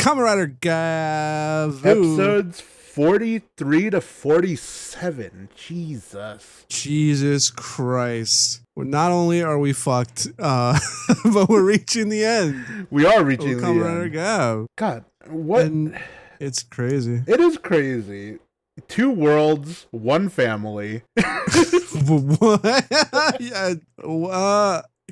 Kamen Rider Gavv. Episodes 43 to 47. Jesus Christ. Well, not only are we fucked, but we're reaching the end. We are reaching the Kamen Rider end. Gavv. God, what? And it's crazy. It is crazy. 2 worlds, 1 family. Yeah,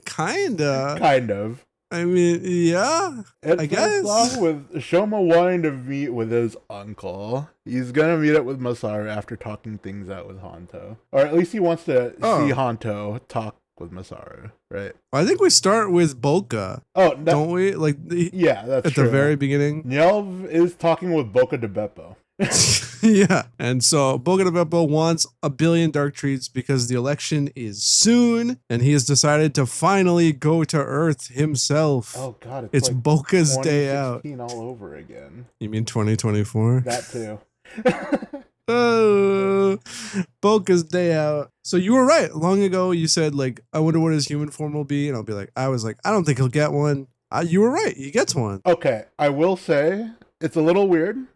kinda. Kind of. I mean, yeah. It I guess. starts off with Shoma wanting to meet with his uncle. He's gonna meet up with Masaru after talking things out with Hanto. Or at least he wants to see Hanto talk with Masaru, right? I think we start with Boca. Oh, don't we? Like, yeah, that's at true. the very beginning. Nyelv is talking with Boca de Beppo. Yeah. And so Boca de Beppo wants 1 billion dark treats because the election is soon, and he has decided to finally go to Earth himself. Oh God, it's like Boca's day out. All over again. You mean 2024? That too. Oh, Boca's day out. So you were right. Long ago, you said, like, I wonder what his human form will be. And I'll be like, I don't think he'll get one. You were right. He gets one. Okay. I will say it's a little weird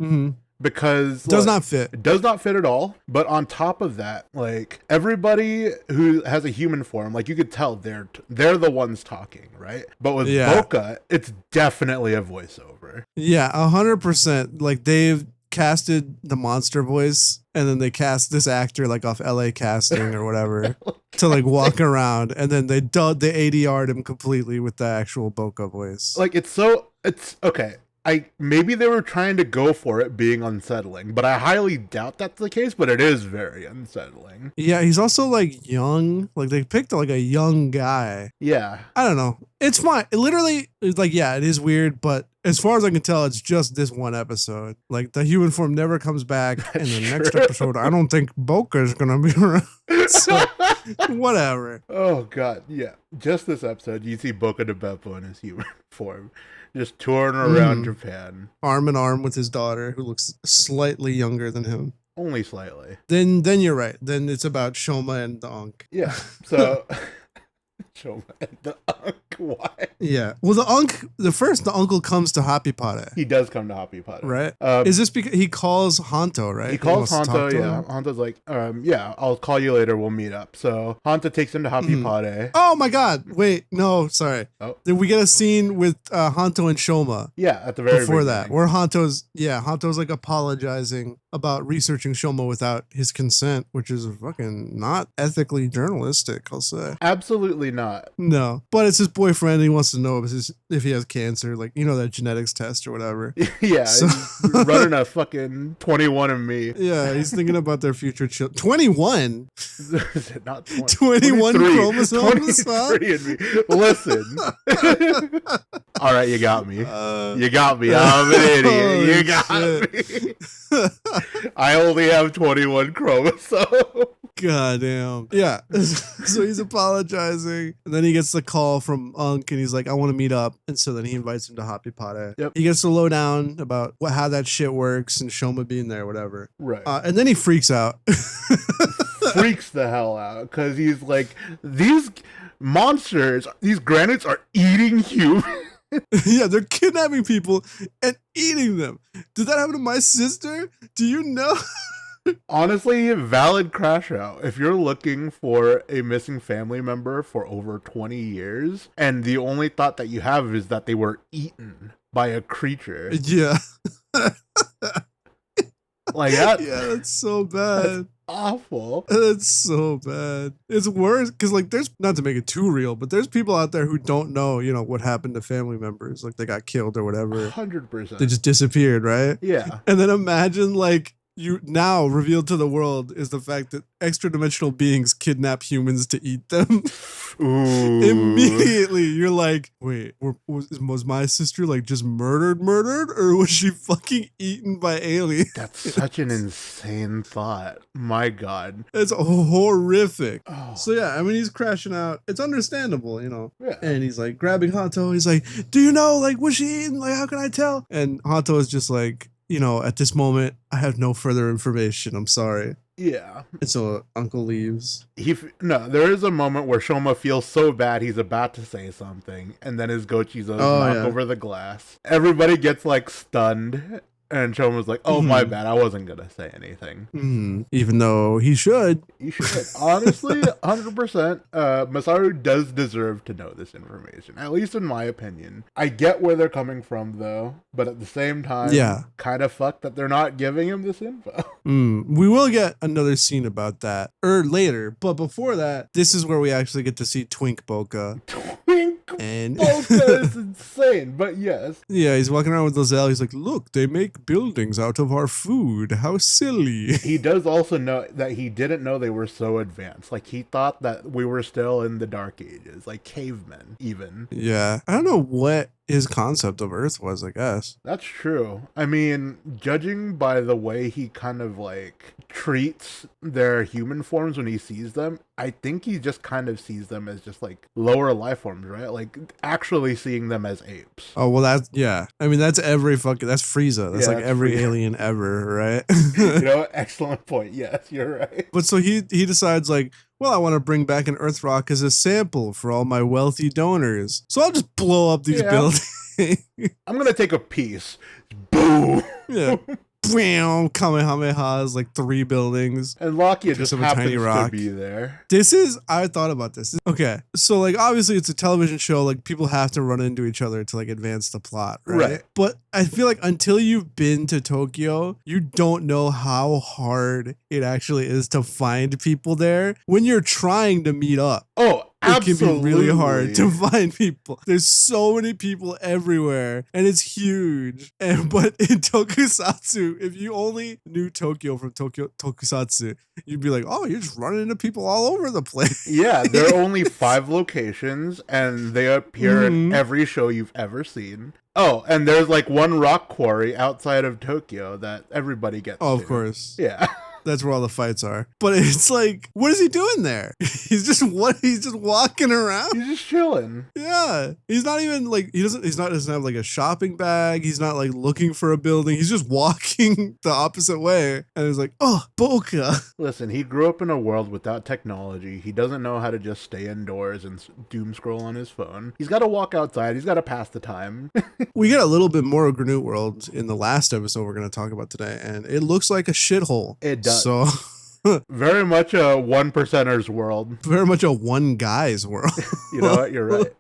because it does not fit. It does not fit at all. But on top of that, like, everybody who has a human form, like, you could tell they're the ones talking, right? But with Boca, it's definitely a voiceover. Yeah, 100%. Like, they've casted the monster voice, and then they cast this actor like off LA Casting or whatever to like walk around, and then they ADR'd him completely with the actual Boca voice. Like, it's okay. Maybe they were trying to go for it being unsettling, but I highly doubt that's the case, but it is very unsettling. Yeah, he's also like young. Like, they picked like a young guy. Yeah. I don't know. It's fine. It literally is like, yeah, it is weird, but as far as I can tell, it's just this one episode. Like, the human form never comes back in the next episode. I don't think Boca is going to be around. So, whatever. Oh, God. Yeah. Just this episode, you see Boca de Beppo in his human form. Just touring around Japan. Arm in arm with his daughter, who looks slightly younger than him. Only slightly. Then you're right. Then it's about Shoma and the Unk. Yeah. So... Shoma and the Unk. Why? Yeah. Well, the uncle comes to Happy Pare. He does come to Happy Pare. Right. Is this because he calls Hanto, right? He calls Hanto, yeah. Hanto's like, yeah, I'll call you later. We'll meet up. So Hanto takes him to Happy Pare. Oh my God. Wait, no, sorry. Oh. Then we get a scene with Hanto and Shoma. Yeah, at the very before beginning. that, where Hanto's like apologizing about researching Shoma without his consent, which is fucking not ethically journalistic, I'll say. Absolutely not. No, but it's his boyfriend. He wants to know if he has cancer, like, you know, that genetics test or whatever. Yeah, so, he's running a fucking 21andMe. Yeah, he's thinking about their future children. 21? Is it not 20? 21 chromosomes? 23andMe. Listen. All right, you got me. You got me. I'm an idiot. You got me. I only have 21 chromosomes. God damn. Yeah. So he's apologizing. And then he gets the call from Unk, and he's like, I want to meet up. And so then he invites him to Happy Pare. Yep. He gets the lowdown about how that shit works and Shoma being there, whatever. Right. And then he freaks out. Freaks the hell out. Because he's like, these monsters, these granites are eating humans. Yeah, they're kidnapping people and eating them. Did that happen to my sister? Do you know? Honestly, valid crash out. If you're looking for a missing family member for over 20 years, and the only thought that you have is that they were eaten by a creature. Yeah. Like that. Yeah, that's so bad. That's awful. That's so bad. It's worse because, like, there's, not to make it too real, but there's people out there who don't know, you know, what happened to family members. Like, they got killed or whatever. 100%. They just disappeared, right? Yeah. And then imagine, like, you now revealed to the world is the fact that extra-dimensional beings kidnap humans to eat them. Ooh. Immediately, you're like, wait, was my sister, like, just murdered, or was she fucking eaten by aliens? That's such an insane thought. My God. It's horrific. Oh. So, yeah, I mean, he's crashing out. It's understandable, you know? Yeah. And he's, like, grabbing Hanto. He's like, do you know, like, was she eaten? Like, how can I tell? And Hanto is just like, you know, at this moment, I have no further information. I'm sorry. Yeah. And so Uncle leaves. No, there is a moment where Shoma feels so bad he's about to say something, and then his Gochizos knock over the glass. Everybody gets like stunned, and Shoma's like, "Oh, my bad, I wasn't gonna say anything." Even though he should. You should. Honestly, 100%. Masaru does deserve to know this information, at least in my opinion. I get where they're coming from, though, but at the same time, kind of fucked that they're not giving him this info. We will get another scene about that later, but before that, this is where we actually get to see Twink Boca. And Boca is insane, but yes. Yeah, he's walking around with Lizelle. He's like, look, they make buildings out of our food. How silly. He does also know that he didn't know they were so advanced. Like, he thought that we were still in the Dark Ages, like cavemen, even. Yeah. I don't know what his concept of Earth was, I guess. That's true. I mean, judging by the way he kind of like treats their human forms when he sees them, I think he just kind of sees them as just like lower life forms, right? Like actually seeing them as apes. Oh, well, that's, yeah. I mean, that's that's Frieza. That's like every alien ever, right? You know, excellent point. Yes, you're right. But so he decides like, well, I want to bring back an Earth rock as a sample for all my wealthy donors. So I'll just blow up these buildings. I'm going to take a piece. Boom. Yeah. Bam, Kamehamehas, like 3 buildings. And Lakia just happens to be there. I thought about this. Okay, so like obviously it's a television show, like people have to run into each other to like advance the plot, right? But I feel like until you've been to Tokyo, you don't know how hard it actually is to find people there when you're trying to meet up. Oh, absolutely. It can be really hard to find people. There's so many people everywhere, and it's huge. But in Tokusatsu, if you only knew Tokyo from Tokusatsu, you'd be like, oh, you're just running into people all over the place. Yeah, there are only 5 locations, and they appear in every show you've ever seen. Oh, and there's like one rock quarry outside of Tokyo that everybody gets to. Of course. Yeah. That's where all the fights are. But it's like, what is he doing there? He's just walking around. He's just chilling. Yeah. He's not even like, doesn't have like a shopping bag. He's not like looking for a building. He's just walking the opposite way. And he's like, oh, Boca. Listen, he grew up in a world without technology. He doesn't know how to just stay indoors and doom scroll on his phone. He's got to walk outside. He's got to pass the time. We get a little bit more of Granite World in the last episode we're going to talk about today. And it looks like a shithole. It does. So very much a 1%er's world. Very much a one guy's world. You know what? You're right.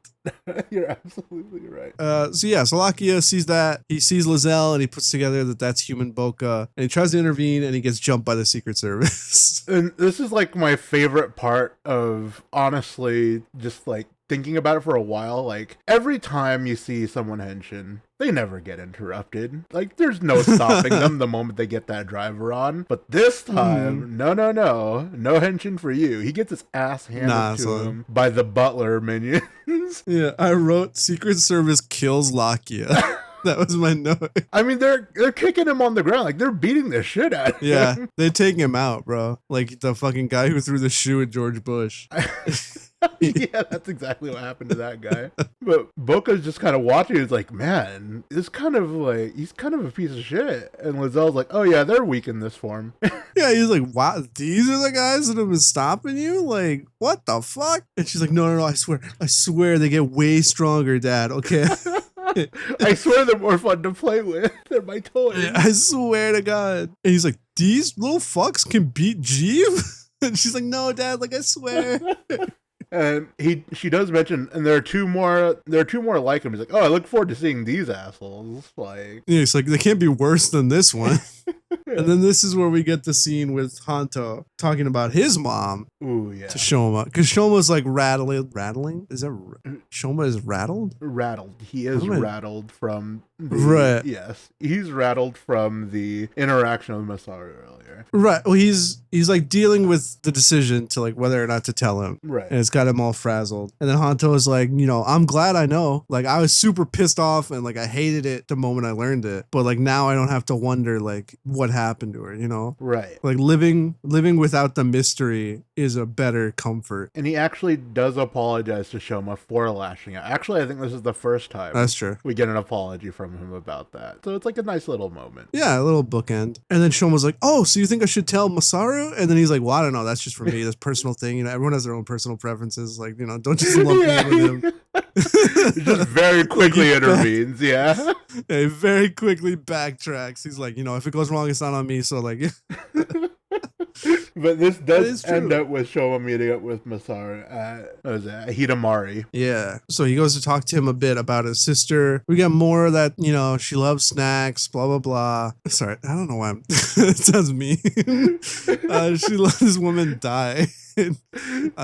You're absolutely right. So Lakia sees that. He sees Lizelle and he puts together that that's human Boca. And he tries to intervene and he gets jumped by the Secret Service. And this is like my favorite part of, honestly, just like thinking about it for a while. Like every time you see someone henshin, they never get interrupted. Like there's no stopping them the moment they get that driver on. But this time, no henshin for you. He gets his ass handed to him by the butler minions. Yeah, I wrote Secret Service kills Lakia. That was my note. I mean, they're kicking him on the ground. Like, they're beating the shit out of him. Yeah, they're taking him out, bro. Like the fucking guy who threw the shoe at George Bush. Yeah, that's exactly what happened to that guy. But Boca's just kind of watching. He's like, man, it's kind of like, he's kind of a piece of shit. And Lizelle's like, oh yeah, they're weak in this form. Yeah, he's like, wow, these are the guys that have been stopping you? Like, what the fuck? And she's like, no, I swear they get way stronger, Dad, okay? I swear they're more fun to play with. They're my toys. Yeah, I swear to God. And he's like, these little fucks can beat Jeev? And she's like, no, Dad, like, I swear. And she does mention, and there are two more like him. He's like, oh, I look forward to seeing these assholes. Like, yeah, it's like they can't be worse than this one. And then this is where we get the scene with Hanto talking about his mom. Ooh, yeah. To Shoma. Because Shoma's like rattling? Is that Shoma is rattled? Rattled. He is rattled from the, right. Yes. He's rattled from the interaction with Masaru earlier. Right. Well, he's like dealing with the decision to like whether or not to tell him. Right. And it's got him all frazzled. And then Hanto is like, I'm glad I know. Like, I was super pissed off and like I hated it the moment I learned it. But like now I don't have to wonder like what happened happened to her, you know? Right. Like living without the mystery is a better comfort. And he actually does apologize to Shoma for lashing out. Actually, I think this is the first time That's true. we get an apology from him about that. So it's like a nice little moment. Yeah, a little bookend. And then Shoma's like, oh, so you think I should tell Masaru? And then he's like, well, I don't know. That's just for me. That's a personal thing. You know, everyone has their own personal preferences. Like, you know, don't just lump me in with him. He just very quickly intervenes. Yeah. He very quickly backtracks. He's like, you know, if it goes wrong, it's not on me. So like, but this does end up with Shoma meeting up with Masaru at Hidamari. Yeah. So he goes to talk to him a bit about his sister. We get more of that, you know, she loves snacks, blah, blah, blah. Sorry, I don't know why it sounds mean. She let this woman die.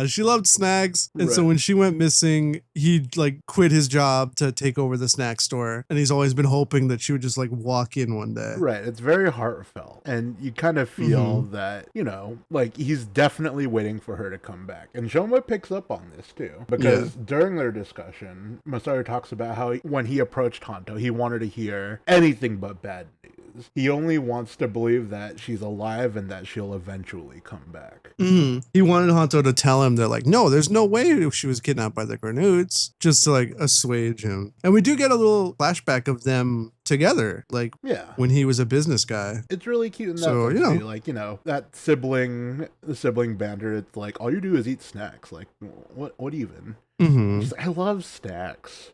She loved snacks, and so when she went missing, he like quit his job to take over the snack store, and he's always been hoping that she would just like walk in one day. Right, it's very heartfelt, and you kind of feel that, you know, like he's definitely waiting for her to come back. And Shoma picks up on this too, because during their discussion, Masaru talks about how when he approached Hanto, he wanted to hear anything but bad news. He only wants to believe that she's alive and that she'll eventually come back. He wanted Hanto to tell him that, like, no, there's no way she was kidnapped by the Grenouds, just to like assuage him. And we do get a little flashback of them together, like when he was a business guy. It's really cute in that so, sense, you know, too. Like, you know, that sibling banter. It's like all you do is eat snacks. Like, what even? She's like, I love snacks.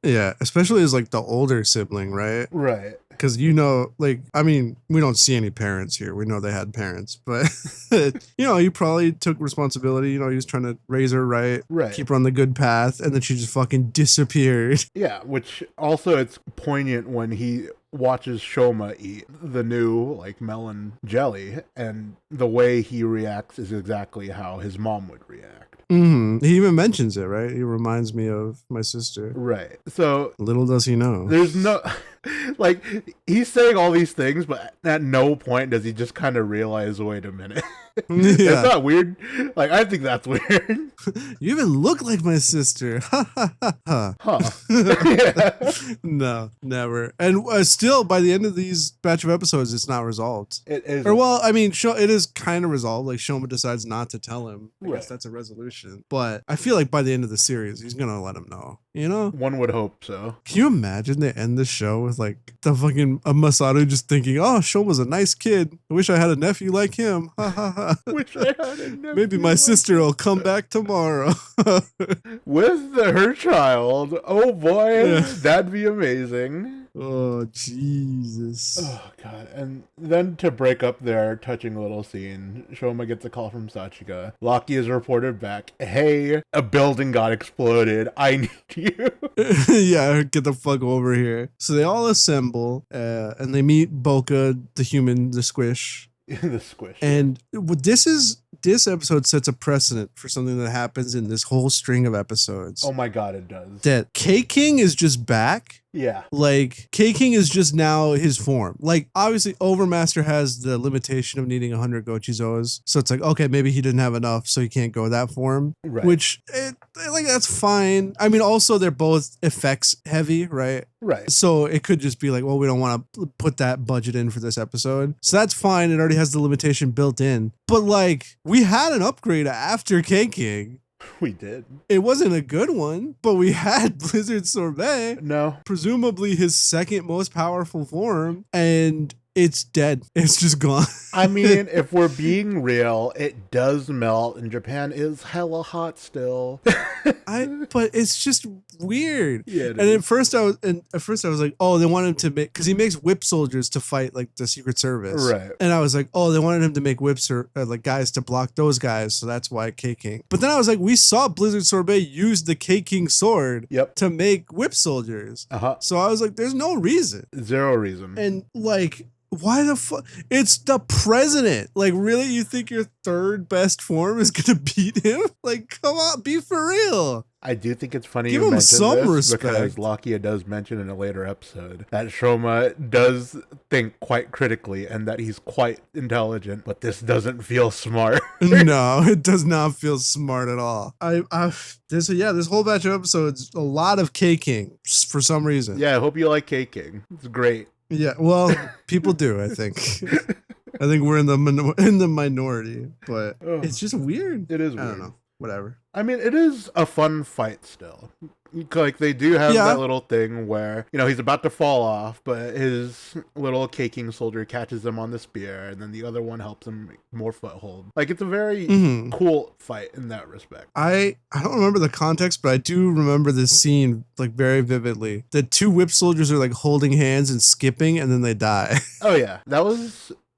Yeah, especially as like the older sibling, right? Right. Because, you know, like, I mean, we don't see any parents here. We know they had parents, but, you know, he probably took responsibility. You know, he was trying to raise her right, keep her on the good path, and then she just fucking disappeared. Yeah, which also it's poignant when he watches Shoma eat the new, like, melon jelly, and the way he reacts is exactly how his mom would react. He even mentions it, right? He reminds me of my sister. Right. So little does he know. There's no, like, he's saying all these things, but at no point does he just kind of realize, wait a minute. That's not weird. Like, I think that's weird. You even look like my sister. No, never. And still, by the end of these batch of episodes, it's not resolved. It is. Or, well, I mean, it is kind of resolved. Like, Shoma decides not to tell him. I guess that's a resolution. But I feel like by the end of the series, he's going to let him know. You know? One would hope so. Can you imagine they end the show with, like, the fucking Masaru just thinking, oh, Shoma's a nice kid. I wish I had a nephew like him. Wish I had a nephew. Maybe my sister will come back tomorrow. With her child. Oh, boy. That'd be amazing. Oh, Jesus. Oh, God. And then to break up their touching little scene, Shoma gets a call from Sachika. Loki is reported back. Hey, a building got exploded. I need you. Yeah, get the fuck over here. So they all assemble and they meet Boka, the human, the squish. The squish. And this episode sets a precedent for something that happens in this whole string of episodes. Oh my God, it does. That K-King is just back. Yeah. Like, K-King is just now his form. Like, obviously, Overmaster has the limitation of needing 100 Gochizos. So it's like, okay, maybe he didn't have enough, so he can't go that form. Right. Which, like, that's fine. I mean, also, they're both effects heavy, right? Right. So it could just be like, well, we don't want to put that budget in for this episode. So that's fine. It already has the limitation built in. But, like, we had an upgrade after K-King. We did. It wasn't a good one, but we had Blizzard Sorbet. No. Presumably his second most powerful form, and it's dead. It's just gone. I mean, if we're being real, it does melt, and Japan is hella hot still. But it's just weird. Yeah. And at first I was like, oh, they wanted him to make, because he makes whip soldiers to fight like the Secret Service. Right. And I was like, oh, they wanted him to make whips or like guys to block those guys, so that's why K-King. But then I was like, we saw Blizzard Sorbet use the K-King sword to make whip soldiers. So I was like, there's no reason. Zero reason. And like, why the fuck? It's the president. Like, really? You think your third best form is gonna beat him? Like, come on, be for real. I do think it's funny Give you him mentioned some this respect. because Lakia does mention in a later episode that Shoma does think quite critically and that he's quite intelligent, but this doesn't feel smart. No, it does not feel smart at all. This whole batch of episodes, a lot of K-King for some reason. Yeah, I hope you like K-King. It's great. Yeah, well, people do, I think. I think we're in the minority, but it's just weird. It is I weird. don't know. Whatever. I mean, it is a fun fight still. Like, they do have that little thing where, he's about to fall off, but his little caking soldier catches him on the spear, and then the other one helps him make more foothold. Like, it's a very cool fight in that respect. I don't remember the context, but I do remember this scene, like, very vividly. The two whip soldiers are, like, holding hands and skipping, and then they die. Oh, yeah.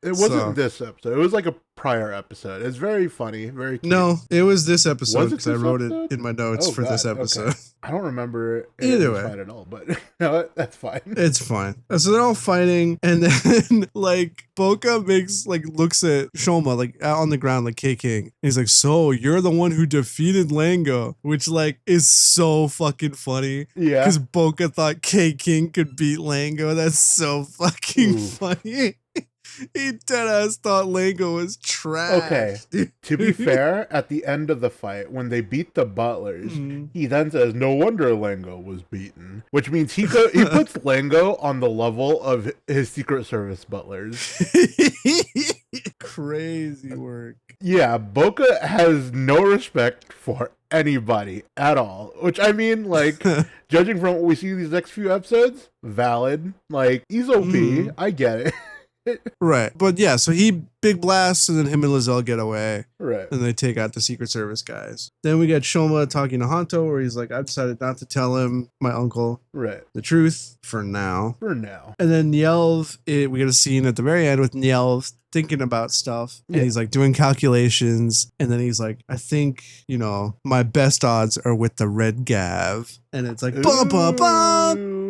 It wasn't this episode. It was like a prior episode. It's very funny, very cute. No, it was this episode because I wrote episode? it in my notes for this episode. Okay. I don't remember it Either way fight at all, but no, that's fine. It's fine. So they're all fighting, and then like Boca looks at Shoma like out on the ground like K-King. He's like, "So you're the one who defeated Lango," which like is so fucking funny. Yeah, because Boca thought K-King could beat Lango. That's so fucking funny. He deadass thought Lango was trash. Okay, to be fair, at the end of the fight, when they beat the butlers, he then says, "No wonder Lango was beaten," which means he puts Lango on the level of his Secret Service butlers. Crazy work. Yeah, Boca has no respect for anybody at all. Which, I mean, like, judging from what we see these next few episodes, valid. Like, he's OP. I get it. Right. But yeah, so he big blasts, and then him and Lizelle get away. Right. And they take out the Secret Service guys. Then we get Shoma talking to Hanto, where he's like, I've decided not to tell him, my uncle, the truth for now. And then Nielv, we get a scene at the very end with Nielv thinking about stuff. And he's like doing calculations. And then he's like, I think, my best odds are with the red Gavv. And it's like, bum, bum, bum.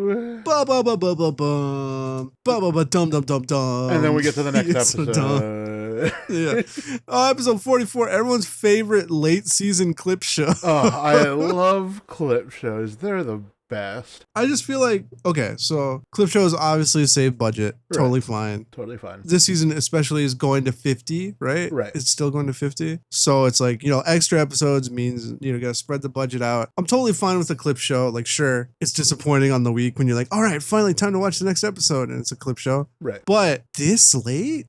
Ba ba ba ba ba bum, ba ba ba dum dum dum dum. And then we get to the next episode. Episode 44. Everyone's favorite late season clip show. I love clip shows. They're the best. I just feel like, okay, so clip shows obviously save budget. Totally fine. This season especially is going to 50, right? It's still going to 50. So it's like, extra episodes means, gotta spread the budget out. I'm totally fine with a clip show. Like, sure, it's disappointing on the week when you're like, all right, finally time to watch the next episode, and it's a clip show. But this late?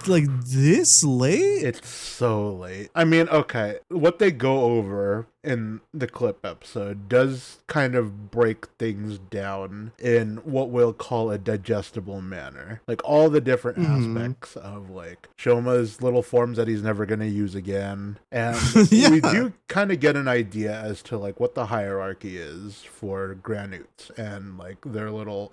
Like, this late? It's so late. I mean, okay, what they go over in the clip episode does kind of break things down in what we'll call a digestible manner. Like, all the different aspects of, like, Shoma's little forms that he's never going to use again. And we do kind of get an idea as to, like, what the hierarchy is for Granutes and, like,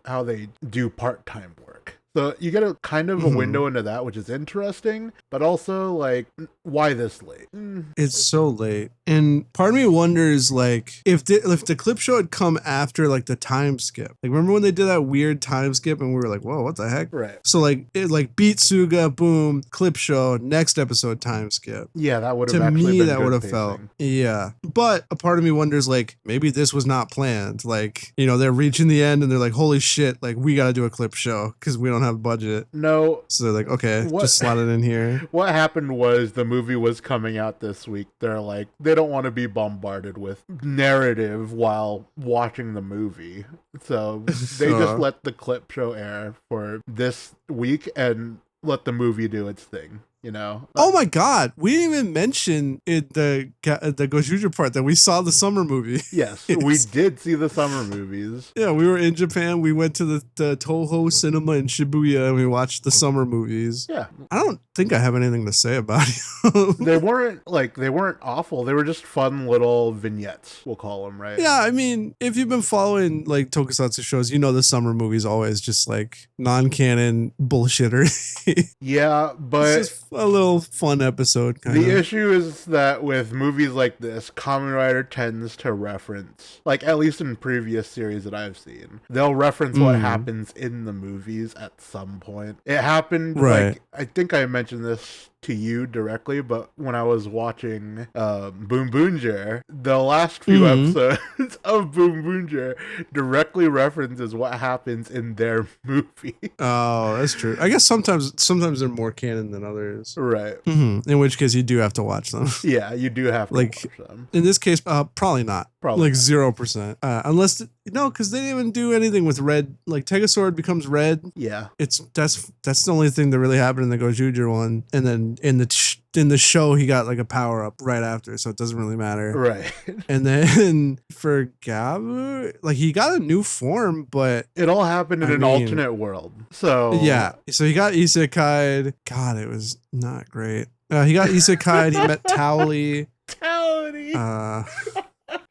how they do part-time work. So you get a kind of a window into that, which is interesting, but also, like, why this late? It's so late. And part of me wonders, like, if the clip show had come after, like, the time skip. Like, remember when they did that weird time skip and we were like, whoa, what the heck? So, like, it, like, beat Suga, boom, clip show, next episode time skip. Yeah, that would have actually been that would have pacing. felt. Yeah. But a part of me wonders, like, maybe this was not planned. Like, they're reaching the end and they're like, holy shit, like, we got to do a clip show because we don't have budget. No. So they're like, okay, just slot it in here. What happened was the movie was coming out this week. They're like, they don't want to be bombarded with narrative while watching the movie. So they just let the clip show air for this week and let the movie do its thing. Oh my god, we didn't even mention it, the Gojuju part that we saw the summer movie. Yes, we did see the summer movies. Yeah, we were in Japan. We went to the Toho cinema in Shibuya and we watched the summer movies. Yeah. I don't think I have anything to say about it. They weren't awful. They were just fun little vignettes, we'll call them, right? Yeah, I mean, if you've been following like tokusatsu shows, the summer movie's always just like non-canon bullshitter. Yeah, but it's just a little fun episode kind of. The issue is that with movies like this, Kamen Rider tends to reference, like, at least in previous series that I've seen, they'll reference what happens in the movies at some point. It happened, like, I think I mentioned this to you directly, but when I was watching Boom Boonjer, the last few episodes of Boom Boonjer directly references what happens in their movie. Oh, that's true. I guess sometimes they're more canon than others. Right. In which case you do have to watch them. Yeah, you do have to watch them. In this case, probably not. Probably like 0%. Unless No, because they didn't even do anything with red. Like Tegasword becomes red. Yeah. That's the only thing that really happened in the Gojuger one. And then in the show, he got like a power up right after, so it doesn't really matter. Right. And then for Gavv, like he got a new form, but it all happened in an alternate world. So yeah, so he got isekai'd. God, it was not great. He got isekai'd. He met Towley.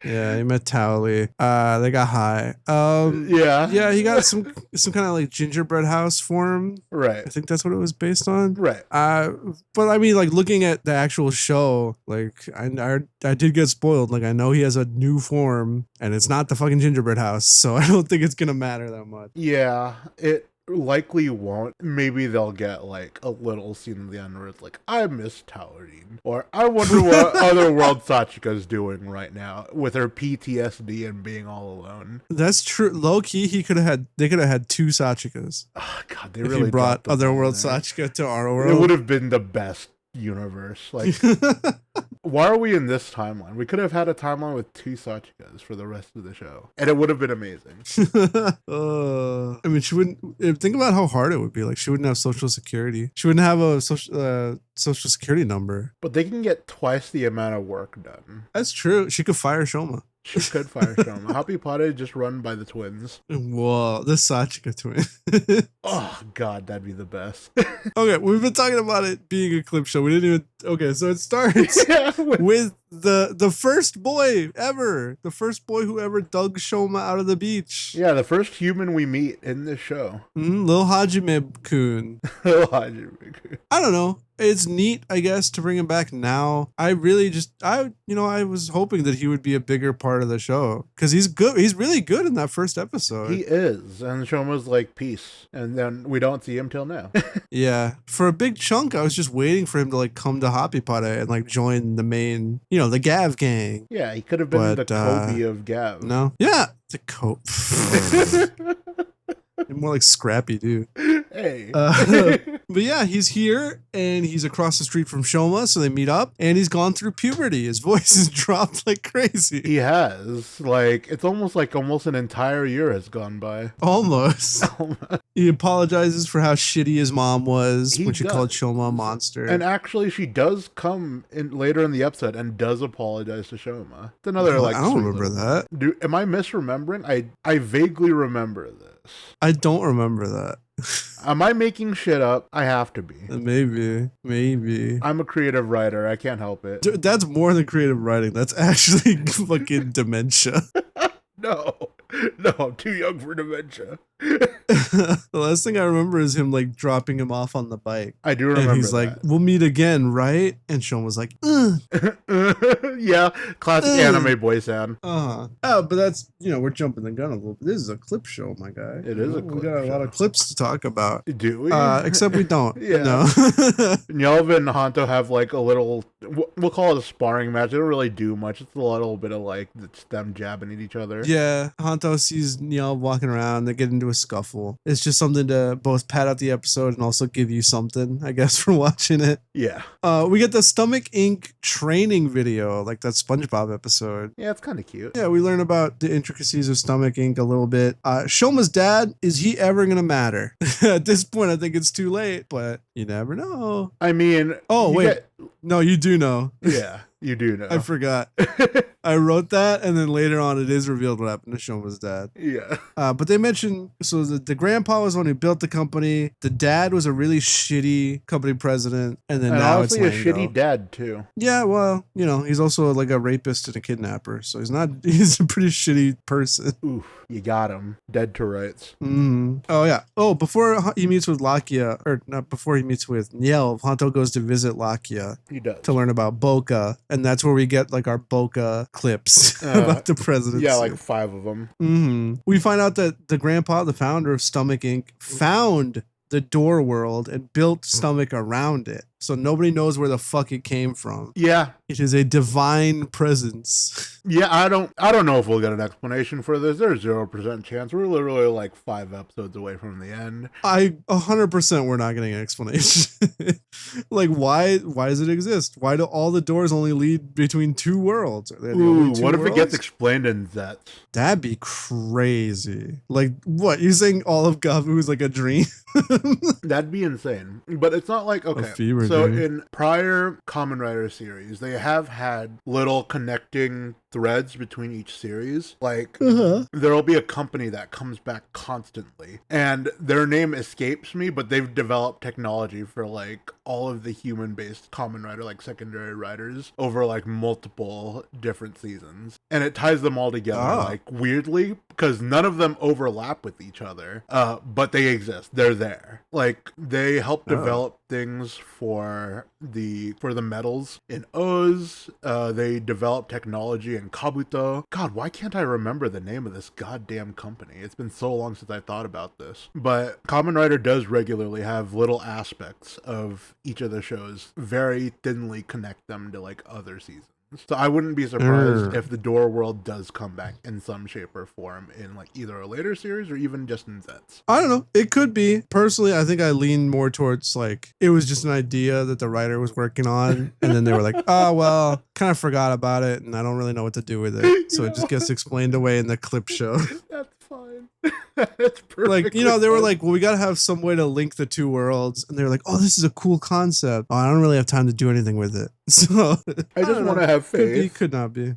Yeah, he met Towley. They got high. Yeah, he got some kind of like gingerbread house form. Right. I think that's what it was based on. Right. But I mean, like looking at the actual show, like I did get spoiled. Like I know he has a new form, and it's not the fucking gingerbread house, so I don't think it's gonna matter that much. Yeah, it likely won't. Maybe they'll get like a little scene at the end where it's like, I miss Taurine, or I wonder what Otherworld Sachika's doing right now with her PTSD and being all alone. That's true. Low key, they could have had 2 Sachikas. Oh, God, they if really he brought dropped the Otherworld ball there. Sachika to our world. It would have been the best universe. Like, why are we in this timeline? We could have had a timeline with 2 Sachikas for the rest of the show, and it would have been amazing. I mean, she wouldn't think about how hard it would be. Like, she wouldn't have social security. She wouldn't have a social security number. But they can get twice the amount of work done. That's true. She could fire Shoma. She could fire Shoma. Happy Potted just run by the twins. Whoa, the Sachika twin. Oh, God, that'd be the best. Okay, we've been talking about it being a clip show. We didn't even... Okay, so it starts with the first boy ever. The first boy who ever dug Shoma out of the beach. Yeah, the first human we meet in this show. Lil Hajime-kun. Lil Hajime-kun. I don't know. It's neat, I guess, to bring him back now. I really I was hoping that he would be a bigger part of the show because he's good. He's really good in that first episode. He is. And Shoma's like, peace. And then we don't see him till now. Yeah. For a big chunk, I was just waiting for him to like come to Happy Pata and like join the main, the Gavv gang. Yeah, he could have been the Kobe of Gavv. No. Yeah. The Kobe. More like Scrappy, dude. Hey. But yeah, he's here and he's across the street from Shoma, so they meet up and he's gone through puberty. His voice has dropped like crazy. He has. Like, it's almost an entire year has gone by. Almost. He apologizes for how shitty his mom was when she called Shoma a monster. And actually, she does come in later in the episode and does apologize to Shoma. It's another I don't remember that. Dude, am I misremembering? I vaguely remember this. I don't remember that. Am I making shit up? I have to be. Maybe. I'm a creative writer. I can't help it. Dude, that's more than creative writing. That's actually fucking dementia. No, I'm too young for dementia. The last thing I remember is him like dropping him off on the bike. I do remember. And he's like, "We'll meet again, right?" And Sean was like, Yeah, classic anime boy sound. Oh, but that's we're jumping the gun a little bit. This is a clip show, my guy. It is a clip show. We got a lot of clips to talk about. Do we? Except we don't. Yeah. No. Nyelva and Hanto have like a little, we'll call it a sparring match. They don't really do much. It's a little bit of like them jabbing at each other. Yeah, Hanto sees Nyelva walking around. They get into a scuffle. It's just something to both pad out the episode and also give you something, I guess, for watching it. Yeah. We get the Stomach Inc. training video, like that SpongeBob episode. Yeah, it's kind of cute. Yeah, we learn about the intricacies of Stomach Inc. a little bit. Shoma's dad, is he ever going to matter? At this point, I think it's too late, but you never know. I mean... Oh, wait. No, you do know. Yeah, you do know. I forgot. I wrote that, and then later on it is revealed what happened to Shoma's dad. Yeah. But they mentioned, so the grandpa was the one who built the company. The dad was a really shitty company president. And then now honestly, it's a shitty dad, too. Yeah, well, he's also like a rapist and a kidnapper. So he's a pretty shitty person. Oof, you got him. Dead to rights. Mm-hmm. Oh, yeah. Oh, before he meets with Lakia, or not before he meets with Niel, Hanto goes to visit Lakia. He does. To learn about Boca. And that's where we get like our Boca clips about the presidency. Yeah, like 5 of them. Mm-hmm. We find out that the grandpa, the founder of Stomach Inc., found the door world and built Stomach around it. so nobody knows where the fuck it came from. Yeah. It is a divine presence. Yeah, I don't know if we'll get an explanation for this. There's 0% chance. We're literally like 5 episodes away from the end. 100% we're not getting an explanation. Like, why does it exist? Why do all the doors only lead between 2 worlds? Ooh, what if it gets explained in Zets? That'd be crazy. Like, what? You're saying all of Gavv is like a dream? That'd be insane. But it's not like, okay, so in prior Kamen Rider series, they have had little connecting threads between each series. Like, there'll be a company that comes back constantly, and their name escapes me, but they've developed technology for like all of the human-based Kamen Rider, like secondary riders, over like multiple different seasons, and it ties them all together like weirdly, because none of them overlap with each other, but they exist. They're there. Like, they help develop things for the metals in Oz. They develop technology in Kabuto. God, why can't I remember the name of this goddamn company? It's been so long since I thought about this. But Kamen Rider does regularly have little aspects of each of the shows very thinly connect them to like other seasons. So I wouldn't be surprised if the Door World does come back in some shape or form in like either a later series or even just in Zets. I don't know. It could be. Personally, I think I lean more towards like it was just an idea that the writer was working on, and then they were like, oh, well, kind of forgot about it, and I don't really know what to do with it. So it just gets explained away in the clip show. That's fine. That's perfect. Like, you know, they were like, well, we got to have some way to link the 2 worlds. And they were like, oh, this is a cool concept. Oh, I don't really have time to do anything with it. So I just want to have faith. Could be, could not be.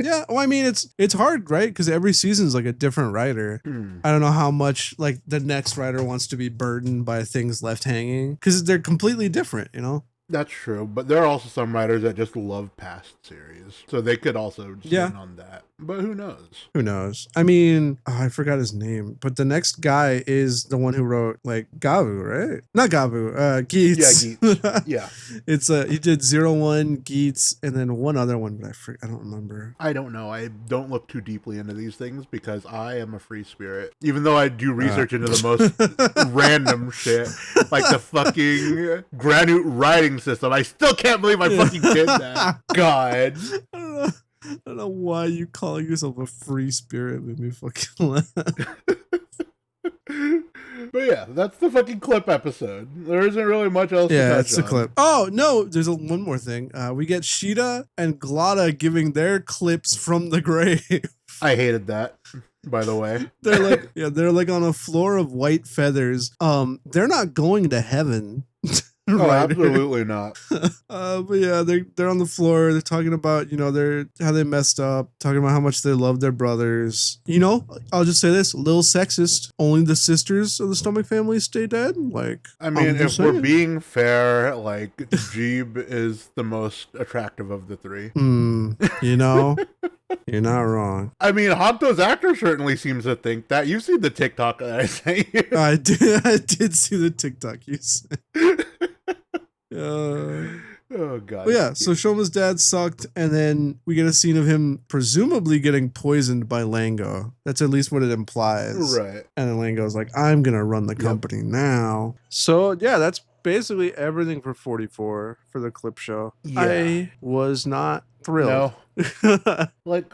Yeah, well, I mean, it's hard, right? Because every season is like a different writer. I don't know how much like the next writer wants to be burdened by things left hanging because they're completely different, you know? That's true, but there are also some writers that just love past series, so they could also just lean on that. But who knows? Who knows? I mean, I forgot his name, but the next guy is the one who wrote like Gavv, right? Not Gavv, Geats. Yeah, Geats. Yeah, it's he did 01, Geats, and then one other one, but I don't remember. I don't know. I don't look too deeply into these things because I am a free spirit. Even though I do research into the most random shit, like the fucking Granute writing system, I still can't believe I fucking did that. God. I don't know why you calling yourself a free spirit made me fucking laugh. But yeah, that's the fucking clip episode. There isn't really much else to touch on. Yeah, it's the clip. Oh, no, there's one more thing. We get Sheeta and Glada giving their clips from the grave. I hated that, by the way. They're like on a floor of white feathers. They're not going to heaven. Oh, absolutely not. But yeah, they're on the floor. They're talking about, you know, how they messed up, talking about how much they love their brothers. You know, I'll just say this, a little sexist. Only the sisters of the Stomach family stay dead. Like, I mean, if we're being fair, like, Jeeb is the most attractive of the 3. You know, you're not wrong. I mean, Honto's actor certainly seems to think that. You've seen the TikTok that I sent you. I did see the TikTok you sent. Oh god. But yeah, so Shoma's dad sucked, and then we get a scene of him presumably getting poisoned by Lango. That's at least what it implies. Right. And then Lango's like, I'm gonna run the company now. So yeah, that's basically everything for 44 for the clip show. Yeah. I was not thrilled. No. Like,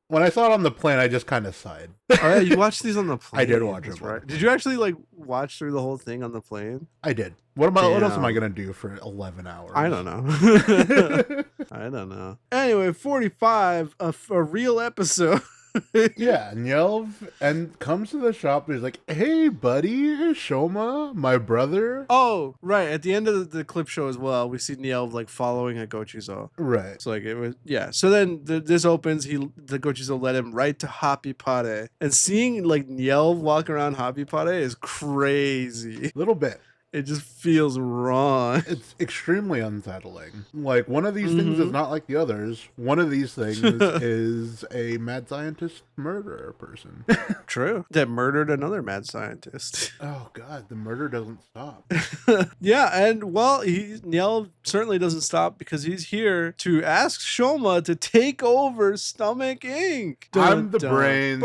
when I saw it on the plane, I just kind of sighed. Oh yeah, you watched these on the plane. I did watch it. Right. Did you actually like watch through the whole thing on the plane? I did. What else am I gonna do for 11 hours? I don't know. I don't know. Anyway, 45, a real episode. Yeah, Nyelv comes to the shop. He's like, "Hey, buddy, Shoma, my brother." Oh, right. At the end of the clip show as well, we see Nyelv like following a Gochizo. Right. So like it was, yeah. So then this opens. The Gochizo led him right to Happy Pare, and seeing like Nyelv walk around Happy Pare is crazy. A little bit. It just feels wrong. It's extremely unsettling. Like, one of these things is not like the others. One of these things is a mad scientist murderer person. True. That murdered another mad scientist. Oh, God. The murder doesn't stop. Yeah, and, well, Nyelv certainly doesn't stop because he's here to ask Shoma to take over Stomach Inc. I'm the brains.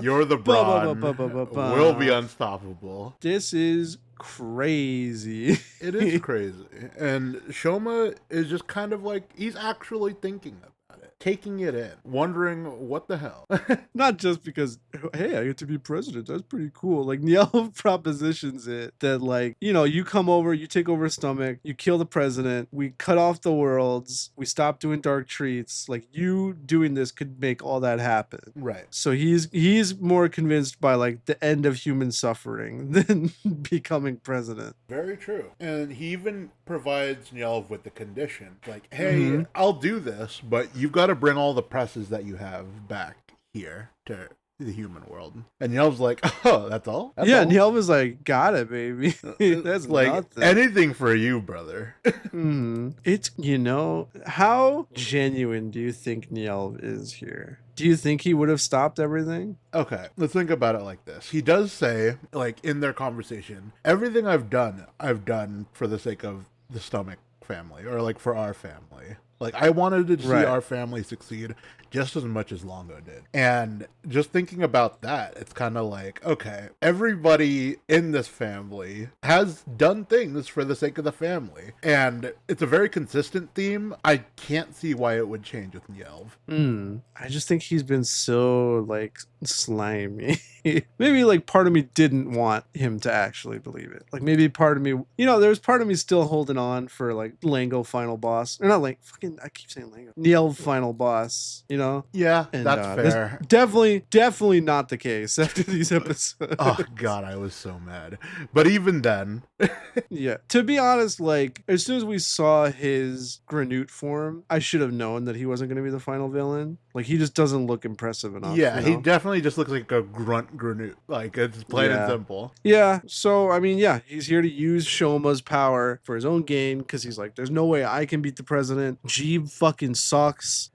You're the brawn. We'll be unstoppable. This is crazy. It is crazy. And Shoma is just kind of like, he's actually thinking about it, taking it in, wondering what the hell. Not just because, hey, I get to be president. That's pretty cool. Like, Niall propositions it that, like, you know, you come over, you take over stomach, you kill the president, we cut off the worlds, we stop doing dark treats. Like, you doing this could make all that happen. Right. So he's more convinced by, like, the end of human suffering than becoming president. Very true. And he even provides Nyelv with the condition, like, hey, I'll do this, but you've got to bring all the presses that you have back here to the human world. And Nyelv's like, oh, that's all? That's all? Nyelv is like, got it, baby. That's like nothing. Anything for you, brother. It's, you know, how genuine do you think Nyelv is here? Do you think he would have stopped everything? Okay, let's think about it like this. He does say, like, in their conversation, everything I've done for the sake of the stomach family, or like for our family. Like, I wanted to see our family succeed just as much as Longo did. And just thinking about that, it's kind of like, okay, everybody in this family has done things for the sake of the family. And it's a very consistent theme. I can't see why it would change with Nyelv. I just think he's been so, like, slimy. Maybe, like, part of me didn't want him to actually believe it. Like, maybe part of me, you know, there's part of me still holding on for, like, Lango final boss. Or not, like, fucking, I keep saying Lango. Nyelv final boss, you know? Yeah, and, that's fair. Definitely not the case after these episodes. Oh, God, I was so mad. But even then... Yeah. To be honest, like, as soon as we saw his Granute form, I should have known that he wasn't going to be the final villain. Like, he just doesn't look impressive enough. Yeah, you know? He definitely just looks like a grunt Granute. Like, it's plain and simple. Yeah, so, I mean, yeah, he's here to use Shoma's power for his own gain, because he's like, there's no way I can beat the president. Jeeb fucking sucks.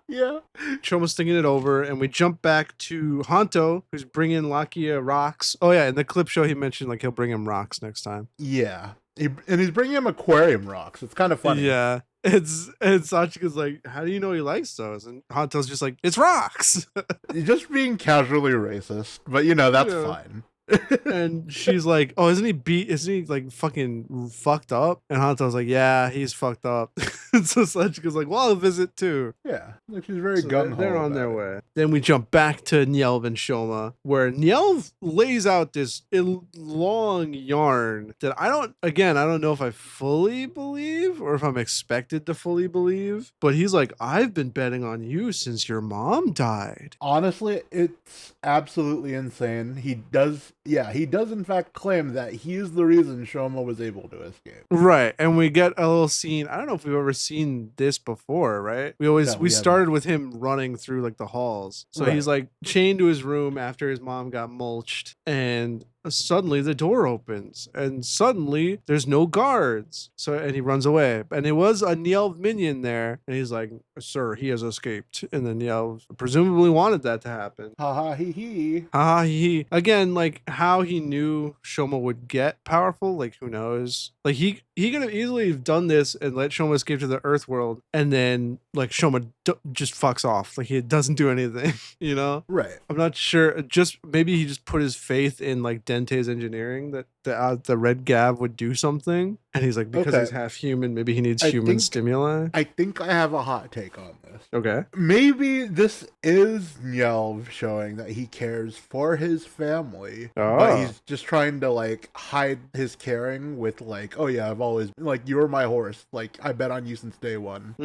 Yeah. Shoma's thinking it over, and we jump back to Hanto, who's bringing Lakia rocks. Oh, yeah, in the clip show, he mentioned, like, he'll bring him rocks next time. Yeah. And he's bringing him aquarium rocks. It's kind of funny. Yeah. It's Sachika's like, how do you know he likes those? And Hanto's just like, it's rocks. He's just being casually racist, but, you know, that's fine. And she's like, oh, isn't he like fucking fucked up? And Hanto's like, yeah, he's fucked up. So Sachika's like, well, I'll visit too. Yeah, like she's very gung-ho. They're on their way. Then we jump back to Nyelv and Shoma, where Nyelv lays out this long yarn that I don't know if I fully believe or if I'm expected to fully believe, but he's like, I've been betting on you since your mom died. Honestly, it's absolutely insane. He does in fact claim that he's the reason Shoma was able to escape. Right, and we get a little scene. I don't know if we've ever seen this before, right? We started with him running through like the halls. So he's like chained to his room after his mom got mulched, and suddenly the door opens, and suddenly there's no guards. And he runs away, and it was a Nyelv minion there, and he's like, sir, he has escaped. And then Nyelv presumably wanted that to happen. Ha ha he he. Ha ha he he. Again, like, how he knew Shoma would get powerful, like, who knows? Like, he could have easily done this and let Shoma escape to the Earth world, and then, like, Shoma just fucks off. Like, he doesn't do anything, you know? Right. I'm not sure. Maybe he just put his faith in, like, Dente's engineering that the red Gavv would do something. And he's like, because he's half human, maybe he needs human stimuli. I think I have a hot take on this. Okay. Maybe this is Nyelv showing that he cares for his family, but he's just trying to, like, hide his caring with, like, oh yeah, I've always, like, you're my horse. Like, I bet on you since day one.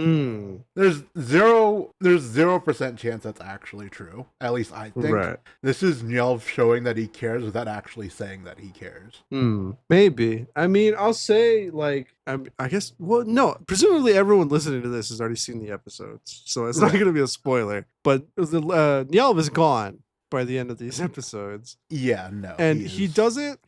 There's 0% chance that's actually true. At least I think. Right. This is Nyelv showing that he cares without actually saying that he cares. Maybe. I mean, I'll say, like, I guess, well, no, presumably everyone listening to this has already seen the episodes, so it's not going to be a spoiler, but Nyelv is gone by the end of these episodes. Yeah, no. And he doesn't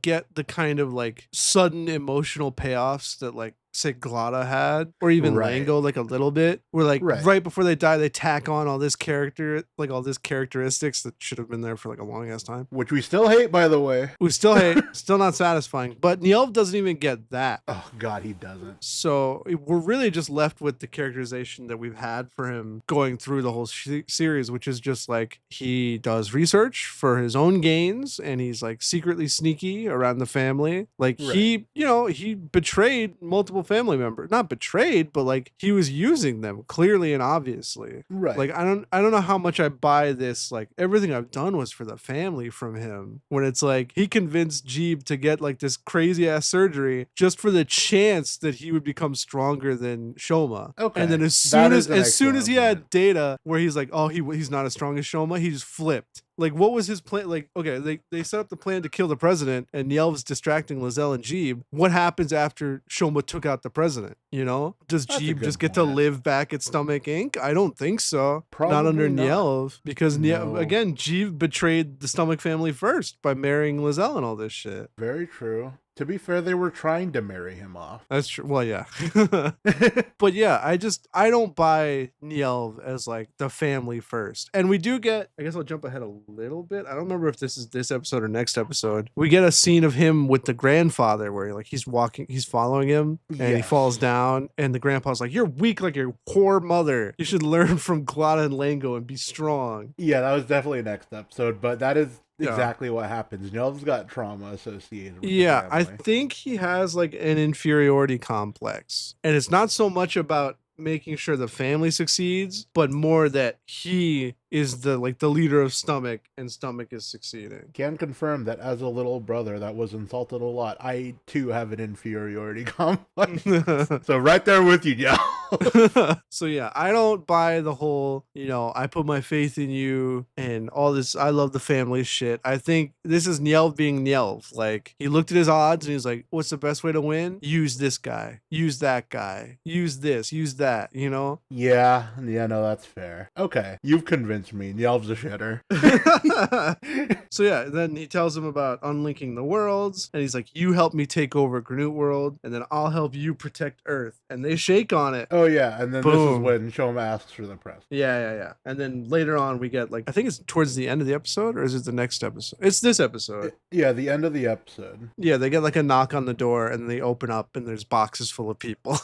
get the kind of, like, sudden emotional payoffs that, like, say Glada had, or even Right. Lango, like a little bit, where like Right. right before they die, they tack on all this character, like all this characteristics that should have been there for like a long ass time. Which we still hate, by the way. We still hate, still not satisfying. But Nielv doesn't even get that. Oh God, he doesn't. So we're really just left with the characterization that we've had for him going through the whole series, which is just like he does research for his own gains and he's like secretly sneaky around the family. Like he, you know, he betrayed multiple family members. Not betrayed, but like he was using them clearly and obviously. Right. Like I don't know how much I buy this. Like everything I've done was for the family from him. When it's like he convinced Jeeb to get like this crazy ass surgery just for the chance that he would become stronger than Shoma. Okay. And then as soon as he had data where he's like, oh, he's not as strong as Shoma, he just flipped. Like, what was his plan? Like, okay, they set up the plan to kill the president, and Nielv's distracting Lizelle and Jeeb. What happens after Shoma took out the president? You know, does Jeeb just get to live back at Stomach Inc? I don't think so. Probably not under not. Nielv, because No. again, Jeeb betrayed the Stomach family first by marrying Lizelle and all this shit. Very true. To be fair, they were trying to marry him off. That's true. Well, yeah. But yeah, I don't buy Nielv as like the family first. And we do get, I guess I'll jump ahead a little bit. I don't remember if this is this episode or next episode. We get a scene of him with the grandfather where like he's following him and he falls down and the grandpa's like, you're weak like your poor mother. You should learn from Glada and Lango and be strong. Yeah, that was definitely next episode, but that is exactly what happens. Nielv's got trauma associated with the family. I think he has like an inferiority complex. And it's not so much about making sure the family succeeds, but more that he is the leader of Stomach and Stomach is succeeding. Can confirm that as a little brother that was insulted a lot, I too have an inferiority complex. So right there with you, y'all. So yeah, I don't buy the whole, you know, I put my faith in you and all this, I love the family shit. I think this is Nielv being Nielv. Like, he looked at his odds and he's like, what's the best way to win? Use this guy. Use that guy. Use this. Use that, you know? Yeah, no, that's fair. Okay, you've convinced me. Nielv's a shitter. So yeah, then he tells him about unlinking the worlds, and he's like, you help me take over Granute World, and then I'll help you protect Earth. And they shake on it. Oh yeah, and then this is when Shoma asks for the press. Yeah. And then later on we get like, I think it's towards the end of the episode, or is it the next episode? It's this episode. Yeah, the end of the episode. Yeah, they get like a knock on the door and they open up and there's boxes full of people.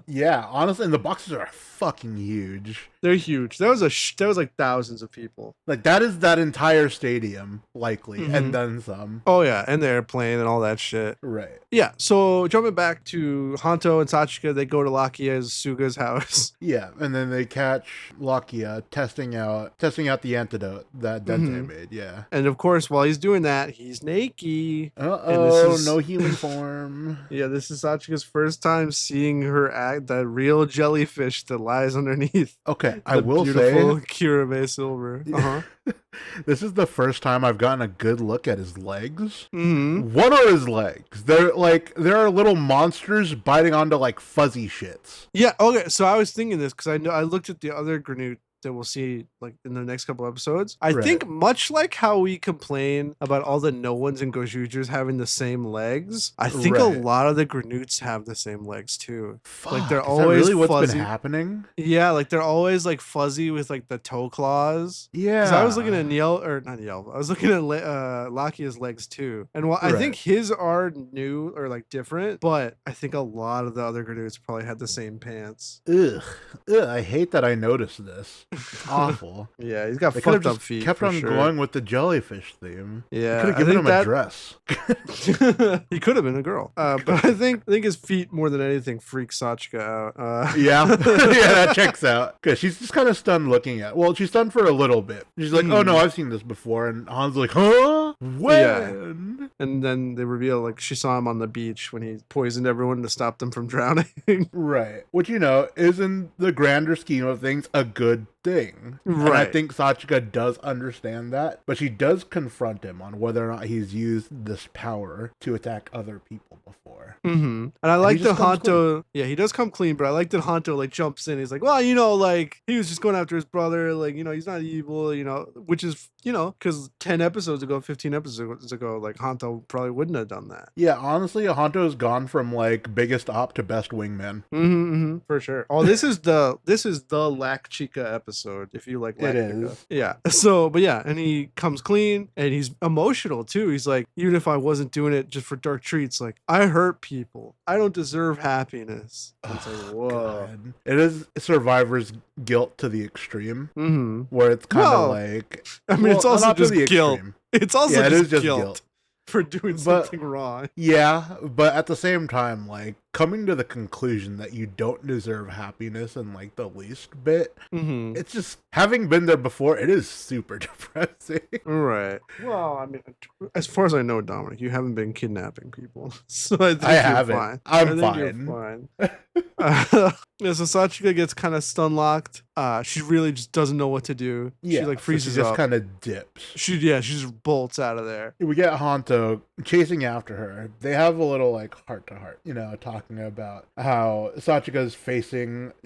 Yeah, honestly, and the boxes are fucking huge. They're huge. There was like thousands of people. Like that is that entire stadium, likely, and then some. Oh yeah, and the airplane and all that shit. Right. Yeah, so jumping back to Hanto and Sachika, they go to Lakia's Suga's house. Yeah, and then they catch Lakia testing out the antidote that Dente made, yeah. And of course, while he's doing that, he's naked. Uh-oh, no healing form. Yeah, this is Sachika's first time seeing her act, that real jellyfish that lies underneath. Okay, I will say, beautiful Kirame silver. this is the first time I've gotten a good look at his legs. Mm-hmm. What are his legs? There are little monsters biting onto like fuzzy shits. Yeah, okay, so I was thinking this because I looked at the other Granute that we'll see like in the next couple episodes. I think much like how we complain about all the no ones and Gojujers having the same legs, I think a lot of the Granutes have the same legs too. Fuck, like they're is always that really fuzzy. What's been happening? Yeah, like they're always like fuzzy with like the toe claws. Yeah. I was looking at I was looking at Lakia's legs too. And while I think his are new or like different, but I think a lot of the other Granutes probably had the same pants. Ugh, I hate that I noticed this. It's awful. Yeah, he's got fucked up feet. Kept on going with the jellyfish theme. Yeah, could have given him a dress. He could have been a girl. But I think his feet more than anything freak Sachika out. Yeah, that checks out. Because she's just kind of stunned looking at. Well, she's stunned for a little bit. She's like, "Oh no, I've seen this before." And Han's like, "Huh? When?" Yeah. And then they reveal like she saw him on the beach when he poisoned everyone to stop them from drowning. Right. Which, you know, is in the grander scheme of things a good thing. Right. And I think Sachika does understand that, but she does confront him on whether or not he's used this power to attack other people before. And I like he that just comes Hanto, yeah, he does come clean, but I like that Hanto like jumps in. He's like, well, like he was just going after his brother, like, he's not evil, which is, because 10 episodes ago, 15 episodes ago, like Hanto probably wouldn't have done that. Yeah, honestly, Hanto's gone from like biggest op to best wingman. For sure. Oh, this is the Lac Chica episode, if you like Lac It Chica. is. Yeah. So, but yeah, and he comes clean and he's emotional too. He's like, even if I wasn't doing it just for dark treats, like I hurt people. I don't deserve happiness. It's like, whoa. God. It is survivor's guilt to the extreme, where it's kind of like, I mean, it's also not just to the guilt. extreme. It's also it just, is just guilt for doing something wrong. Yeah, but at the same time, like coming to the conclusion that you don't deserve happiness in like the least bit, it's just having been there before, it is super depressing. Right. Well, I mean, as far as I know, Dominic, you haven't been kidnapping people, so I think I you're haven't. fine. I'm You're fine. Yeah, so Sachika gets kind of stun locked. She really just doesn't know what to do. Yeah, she like freezes so she just up. kind of dips. She just bolts out of there. We get Hanto chasing after her. They have a little like heart to heart, talking about how Sachika's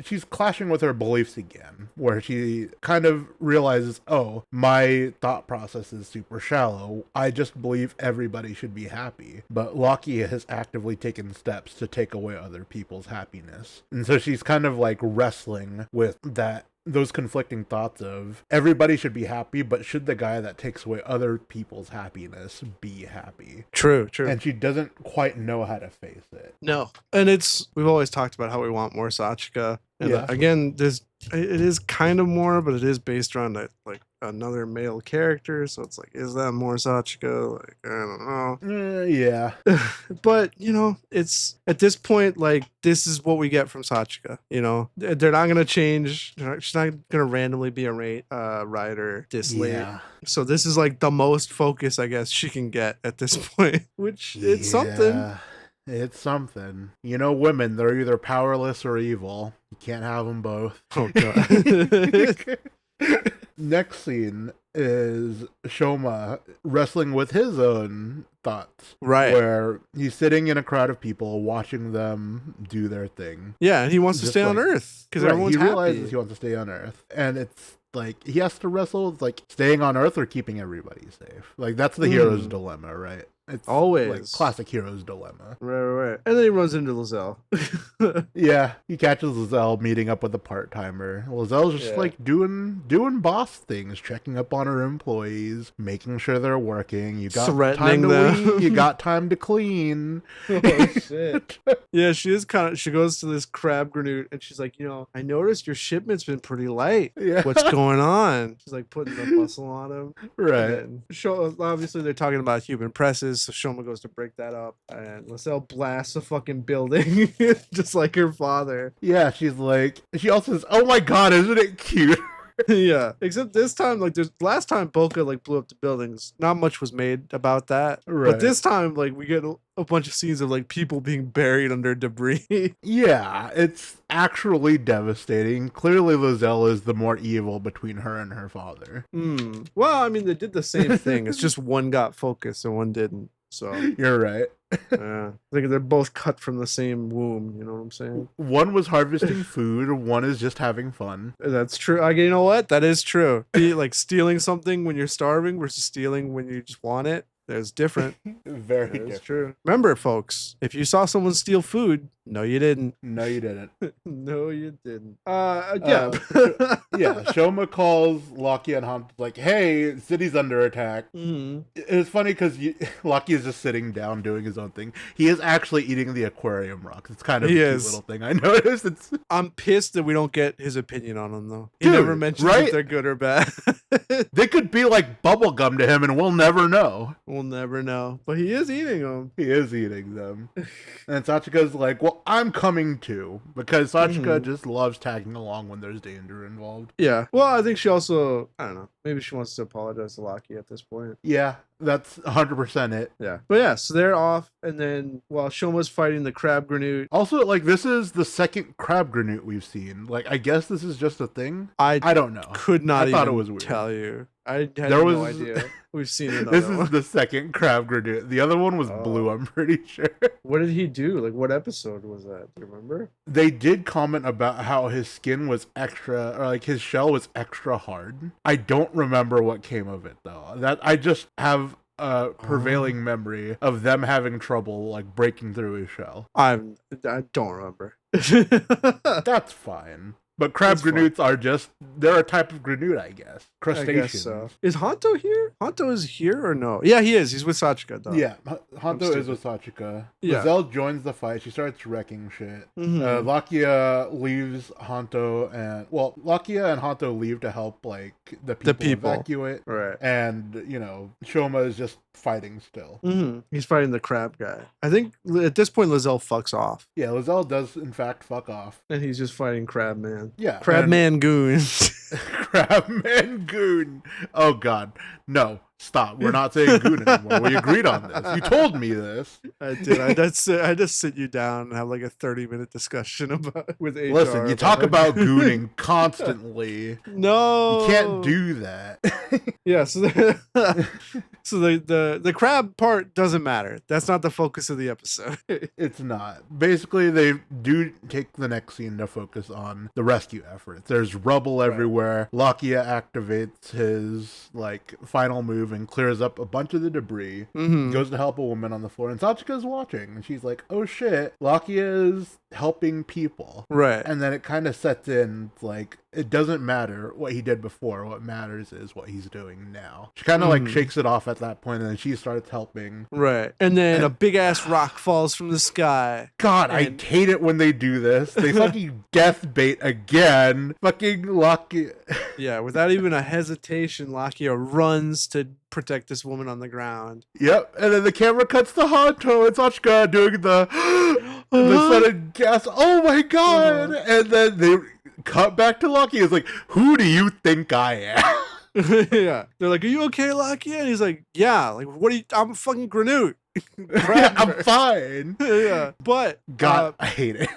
she's clashing with her beliefs again, where she kind of realizes, oh, my thought process is super shallow. I just believe everybody should be happy. But Loki has actively taken steps to take away other people's happiness. And so she's kind of like wrestling with those conflicting thoughts of everybody should be happy, but should the guy that takes away other people's happiness be happy? True. And she doesn't quite know how to face it. No. And we've always talked about how we want more Sachika. And again, it is kind of more, but it is based around like another male character. So it's like, is that more Sachika? Like, I don't know. Yeah. But, it's at this point, like, this is what we get from Sachika. They're not going to change. She's not going to randomly be a rider this late. So this is like the most focus, I guess, she can get at this point, which it's something. It's something. Women, they're either powerless or evil. You can't have them both. Oh, God. Next scene is Shoma wrestling with his own thoughts. Right. Where he's sitting in a crowd of people watching them do their thing. Yeah, and he wants to stay on Earth because everyone's happy. He realizes he wants to stay on Earth. And it's like he has to wrestle with like staying on Earth or keeping everybody safe. Like that's the hero's dilemma, right? It's always like classic hero's dilemma. Right. And then he runs into Lizelle. Yeah, he catches Lizelle meeting up with a part-timer. Lizelle's just like doing boss things, checking up on her employees, making sure they're working. You got threatening time to them. leave, you got time to clean. Oh shit. Yeah, she goes to this crab grenade and she's like, I noticed your shipment's been pretty light. Yeah. What's going on? She's like putting the muscle on him. Right. Obviously they're talking about human presses. So Shoma goes to break that up, and Lizelle blasts a fucking building, just like her father. Yeah, she also says, "Oh my god, isn't it cute?" Yeah, except this time, like, last time Boca like blew up the buildings, not much was made about that. Right. But this time, like, we get a bunch of scenes of like people being buried under debris. Yeah, it's actually devastating. Clearly, Lizelle is the more evil between her and her father. Well, I mean, they did the same thing. It's just one got focused and one didn't. So you're right. Yeah, they're both cut from the same womb. You know what I'm saying? One was harvesting food. One is just having fun. That's true. You know what? That is true. Like stealing something when you're starving versus stealing when you just want it. There's different. Very different. That's true. Remember, folks, if you saw someone steal food, no, you didn't. No, you didn't. No, you didn't. Yeah. Yeah. Shoma calls Loki and Hunt like, "Hey, city's under attack." It's funny because Loki is just sitting down doing his own thing. He is actually eating the aquarium rocks. It's kind of a cute little thing. I noticed. I'm pissed that we don't get his opinion on them though. He Dude, never mentions if they're good or bad. They could be like bubble gum to him, and we'll never know. We'll never know. But he is eating them. He is eating them. And Sachika's like, "Well, I'm coming too," because Sachika just loves tagging along when there's danger involved. Yeah. Well, I think she also, I don't know, maybe she wants to apologize to Loki at this point. Yeah. That's 100% it. Yeah. But yeah, so they're off, and then while Shoma's fighting the crab grenade. Also, like, this is the second crab grenade we've seen. Like, I guess this is just a thing. I don't know. Could not I thought even it was weird. tell you. I had no idea. We've seen another This is the second crab grenade. The other one was blue, I'm pretty sure. What did he do? Like, what episode was that? Do you remember? They did comment about how his skin was extra, or like his shell was extra hard. I don't remember what came of it, though. That I just have a prevailing memory of them having trouble, like, breaking through his shell. I don't remember. That's fine. But crab grenades are just, they're a type of grenade, I guess. Crustaceans. I guess so. Is Hanto here? Hanto is here or no? Yeah, he is. He's with Sachika, though. Yeah, Hanto is with Sachika. Yeah. Lizelle joins the fight. She starts wrecking shit. Mm-hmm. Lakia leaves Hanto and... Well, Lakia and Hanto leave to help, like, the people evacuate. Right. And, you know, Shoma is just fighting still. Mm-hmm. He's fighting the crab guy. I think at this point, Lizelle fucks off. Yeah, Lizelle does, in fact, fuck off. And he's just fighting Crab Man. Yeah. Crabman Goon. Crabman Goon. Oh, God. No. Stop. We're not saying goon anymore. We agreed on this. You told me this. I did. I just sit you down and have like a 30-minute discussion with HR. Listen, you talk about gooning constantly. No. You can't do that. Yeah, so the crab part doesn't matter. That's not the focus of the episode. It's not. Basically, they do take the next scene to focus on the rescue efforts. There's rubble everywhere. Lakia activates his like final move and clears up a bunch of the debris. Mm-hmm. Goes to help a woman on the floor, and Sachika's watching, and she's like, "Oh shit, Lakia is helping people." Right. And then it kind of sets in like it doesn't matter what he did before. What matters is what he's doing now. She kind of like shakes it off at that point, and then she starts helping. Right. And then a big ass rock falls from the sky. God, I hate it when they do this. They fucking death bait again. Fucking Lakia. Yeah, without even a hesitation, Lakia runs to protect this woman on the ground. Yep. And then the camera cuts to Hanto and Sachika doing the sudden gasp. Oh my God. And then they cut back to Lakia. It's like, who do you think I am? Yeah. They're like, are you okay, Lakia? And he's like, yeah. Like, what are you? I'm a fucking grenade. I'm fine. Yeah. But God, I hate it.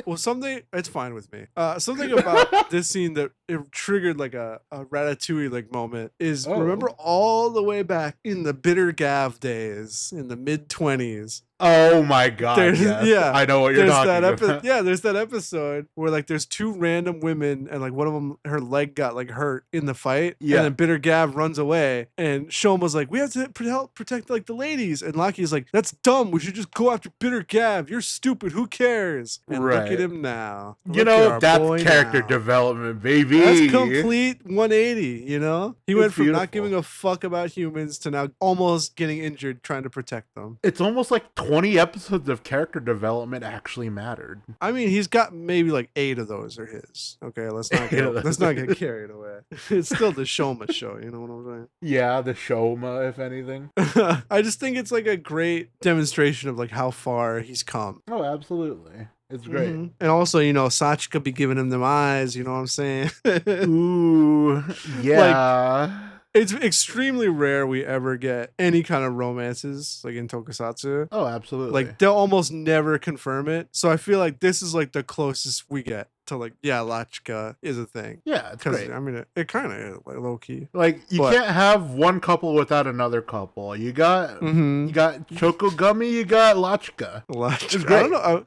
Well, it's fine with me. Something about this scene that it triggered like a Ratatouille like moment is remember all the way back in the bitter Gavv days in the mid-20s. Oh my God! Yes. Yeah, I know what you're talking about. Yeah, there's that episode where like there's two random women and like one of them her leg got like hurt in the fight. Yeah, and then bitter Gavv runs away and Shoma's like, we have to help protect like the ladies, and Laki's like, that's dumb. We should just go after bitter Gavv. You're stupid. Who cares? And look at him now. You know, that's character development, baby. That's complete 180. You know, he went from not giving a fuck about humans to now almost getting injured trying to protect them. It's almost like 20 episodes of character development actually mattered. I mean, he's got maybe like 8 of those are his. Okay, let's not get carried away. It's still the Shoma show, you know what I'm saying? Yeah, the Shoma, if anything. I just think it's like a great demonstration of like how far he's come. Oh, absolutely. It's great. Mm-hmm. And also, you know, Sachika be giving him them eyes, you know what I'm saying? Ooh, yeah. Like, it's extremely rare we ever get any kind of romances like in tokusatsu. Oh, absolutely. Like they'll almost never confirm it. So I feel like this is like the closest we get to like, yeah, Lachika is a thing. Yeah, it's great. I mean, it kind of is like low key. Like you can't have one couple without another couple. You got Chokogami, you got Lachika. It's great. I don't know.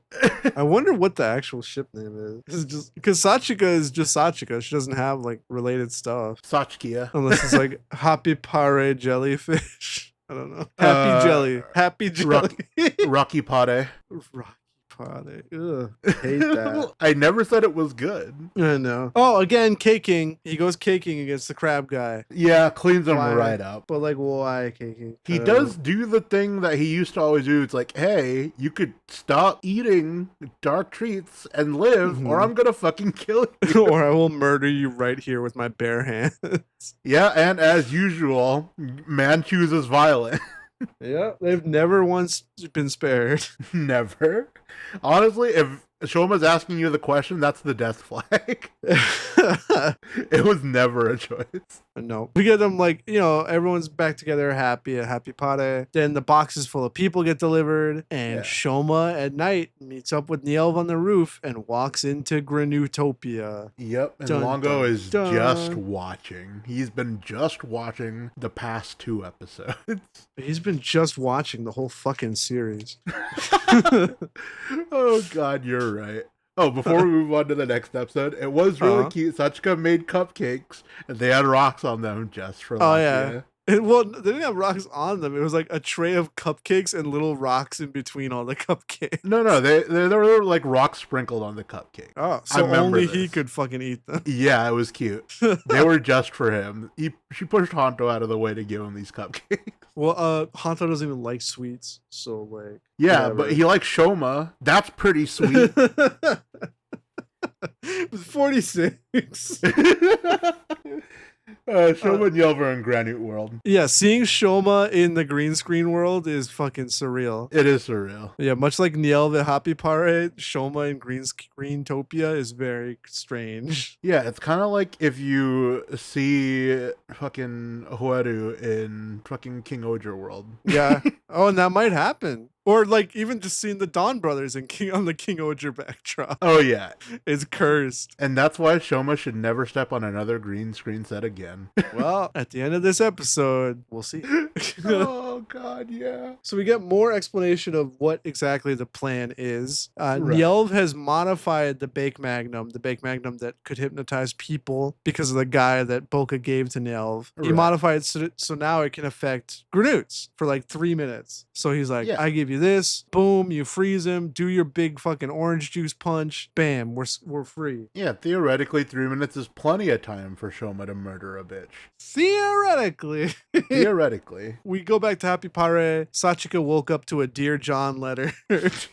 I wonder what the actual ship name is. It's just because Sachika is just Sachika. She doesn't have like related stuff. Sachikia. Unless it's like Happy Pare Jellyfish. I don't know. Happy Jelly. Rocky Pade. Ugh, hate that. I never said it was good. I know. Oh, again, caking. He goes caking against the crab guy. Yeah, cleans him right up. But like, why caking? He does do the thing that he used to always do. It's like, hey, you could stop eating dark treats and live, or I'm gonna fucking kill you. Or I will murder you right here with my bare hands. Yeah, and as usual, man chooses violence. Yeah, they've never once been spared. Never. Honestly, if Shoma's asking you the question, that's the death flag. It was never a choice. No. We get them like, everyone's back together, happy, a happy party. Then the boxes full of people get delivered, and Shoma at night meets up with Nielv on the roof and walks into Granutopia. Yep, and Longo is just watching. He's been just watching the past 2 episodes. He's been just watching the whole fucking series. Oh God, you're right. Oh, before we move on to the next episode, it was really cute. Satsuka made cupcakes, and they had rocks on them just for yeah. Well, they didn't have rocks on them. It was like a tray of cupcakes and little rocks in between all the cupcakes. No, there were like rocks sprinkled on the cupcake. Oh, so only he could fucking eat them. Yeah, it was cute. They were just for him. She pushed Honto out of the way to give him these cupcakes. Well, Honto doesn't even like sweets, so like. Yeah, but he likes Shoma. That's pretty sweet. It was 46. Shoma and Nielv are in Granite World. Yeah, seeing Shoma in the green screen world is fucking surreal. It is surreal. Yeah, much like Nielv at Happy Parade, Shoma in Greentopia is very strange. Yeah, it's kind of like if you see fucking Hoaru in fucking King Oger world. Yeah. Oh, and that might happen. Or like even just seeing the Dawn brothers on the King Oger backdrop. Oh yeah, it's cursed. And that's why Shoma should never step on another green screen set again. Well, at the end of this episode, we'll see. Oh God, yeah. So we get more explanation of what exactly the plan is. Nielv has modified the Bake Magnum that could hypnotize people because of the guy that Boca gave to Nielv. He modified it so now it can affect Granoots for like 3 minutes. So he's like, I give you this, boom, you freeze him, do your big fucking orange juice punch, bam, we're free. Yeah, theoretically 3 minutes is plenty of time for Shoma to murder a bitch. Theoretically. We go back to Happy Pare. Sachika woke up to a Dear John letter. That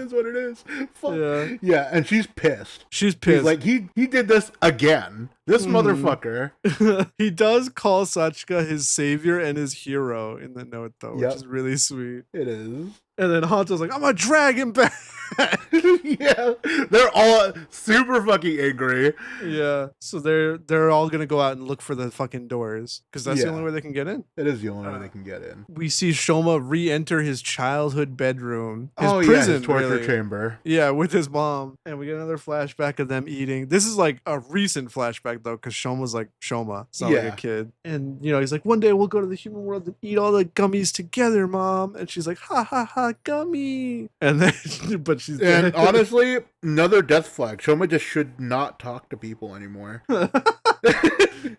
is what it is. Fuck. Yeah, and she's pissed. She's like, he did this again. This motherfucker. He does call Sachika his savior and his hero in the note, though, which is really sweet. It is. And then Honto's like, I'm gonna drag him back. Yeah, they're all super fucking angry. Yeah, so they're all gonna go out and look for the fucking doors because that's the only way they can get in. It is the only way they can get in. We see Shoma re-enter his childhood bedroom, his his torture chamber. Yeah, with his mom, and we get another flashback of them eating. This is like a recent flashback though, because Shoma's like Shoma, it's not like a kid. And he's like, one day we'll go to the human world and eat all the gummies together, Mom. And she's like, ha ha ha, gummy. And then, but she's dead. And honestly, another death flag. Shoma just should not talk to people anymore.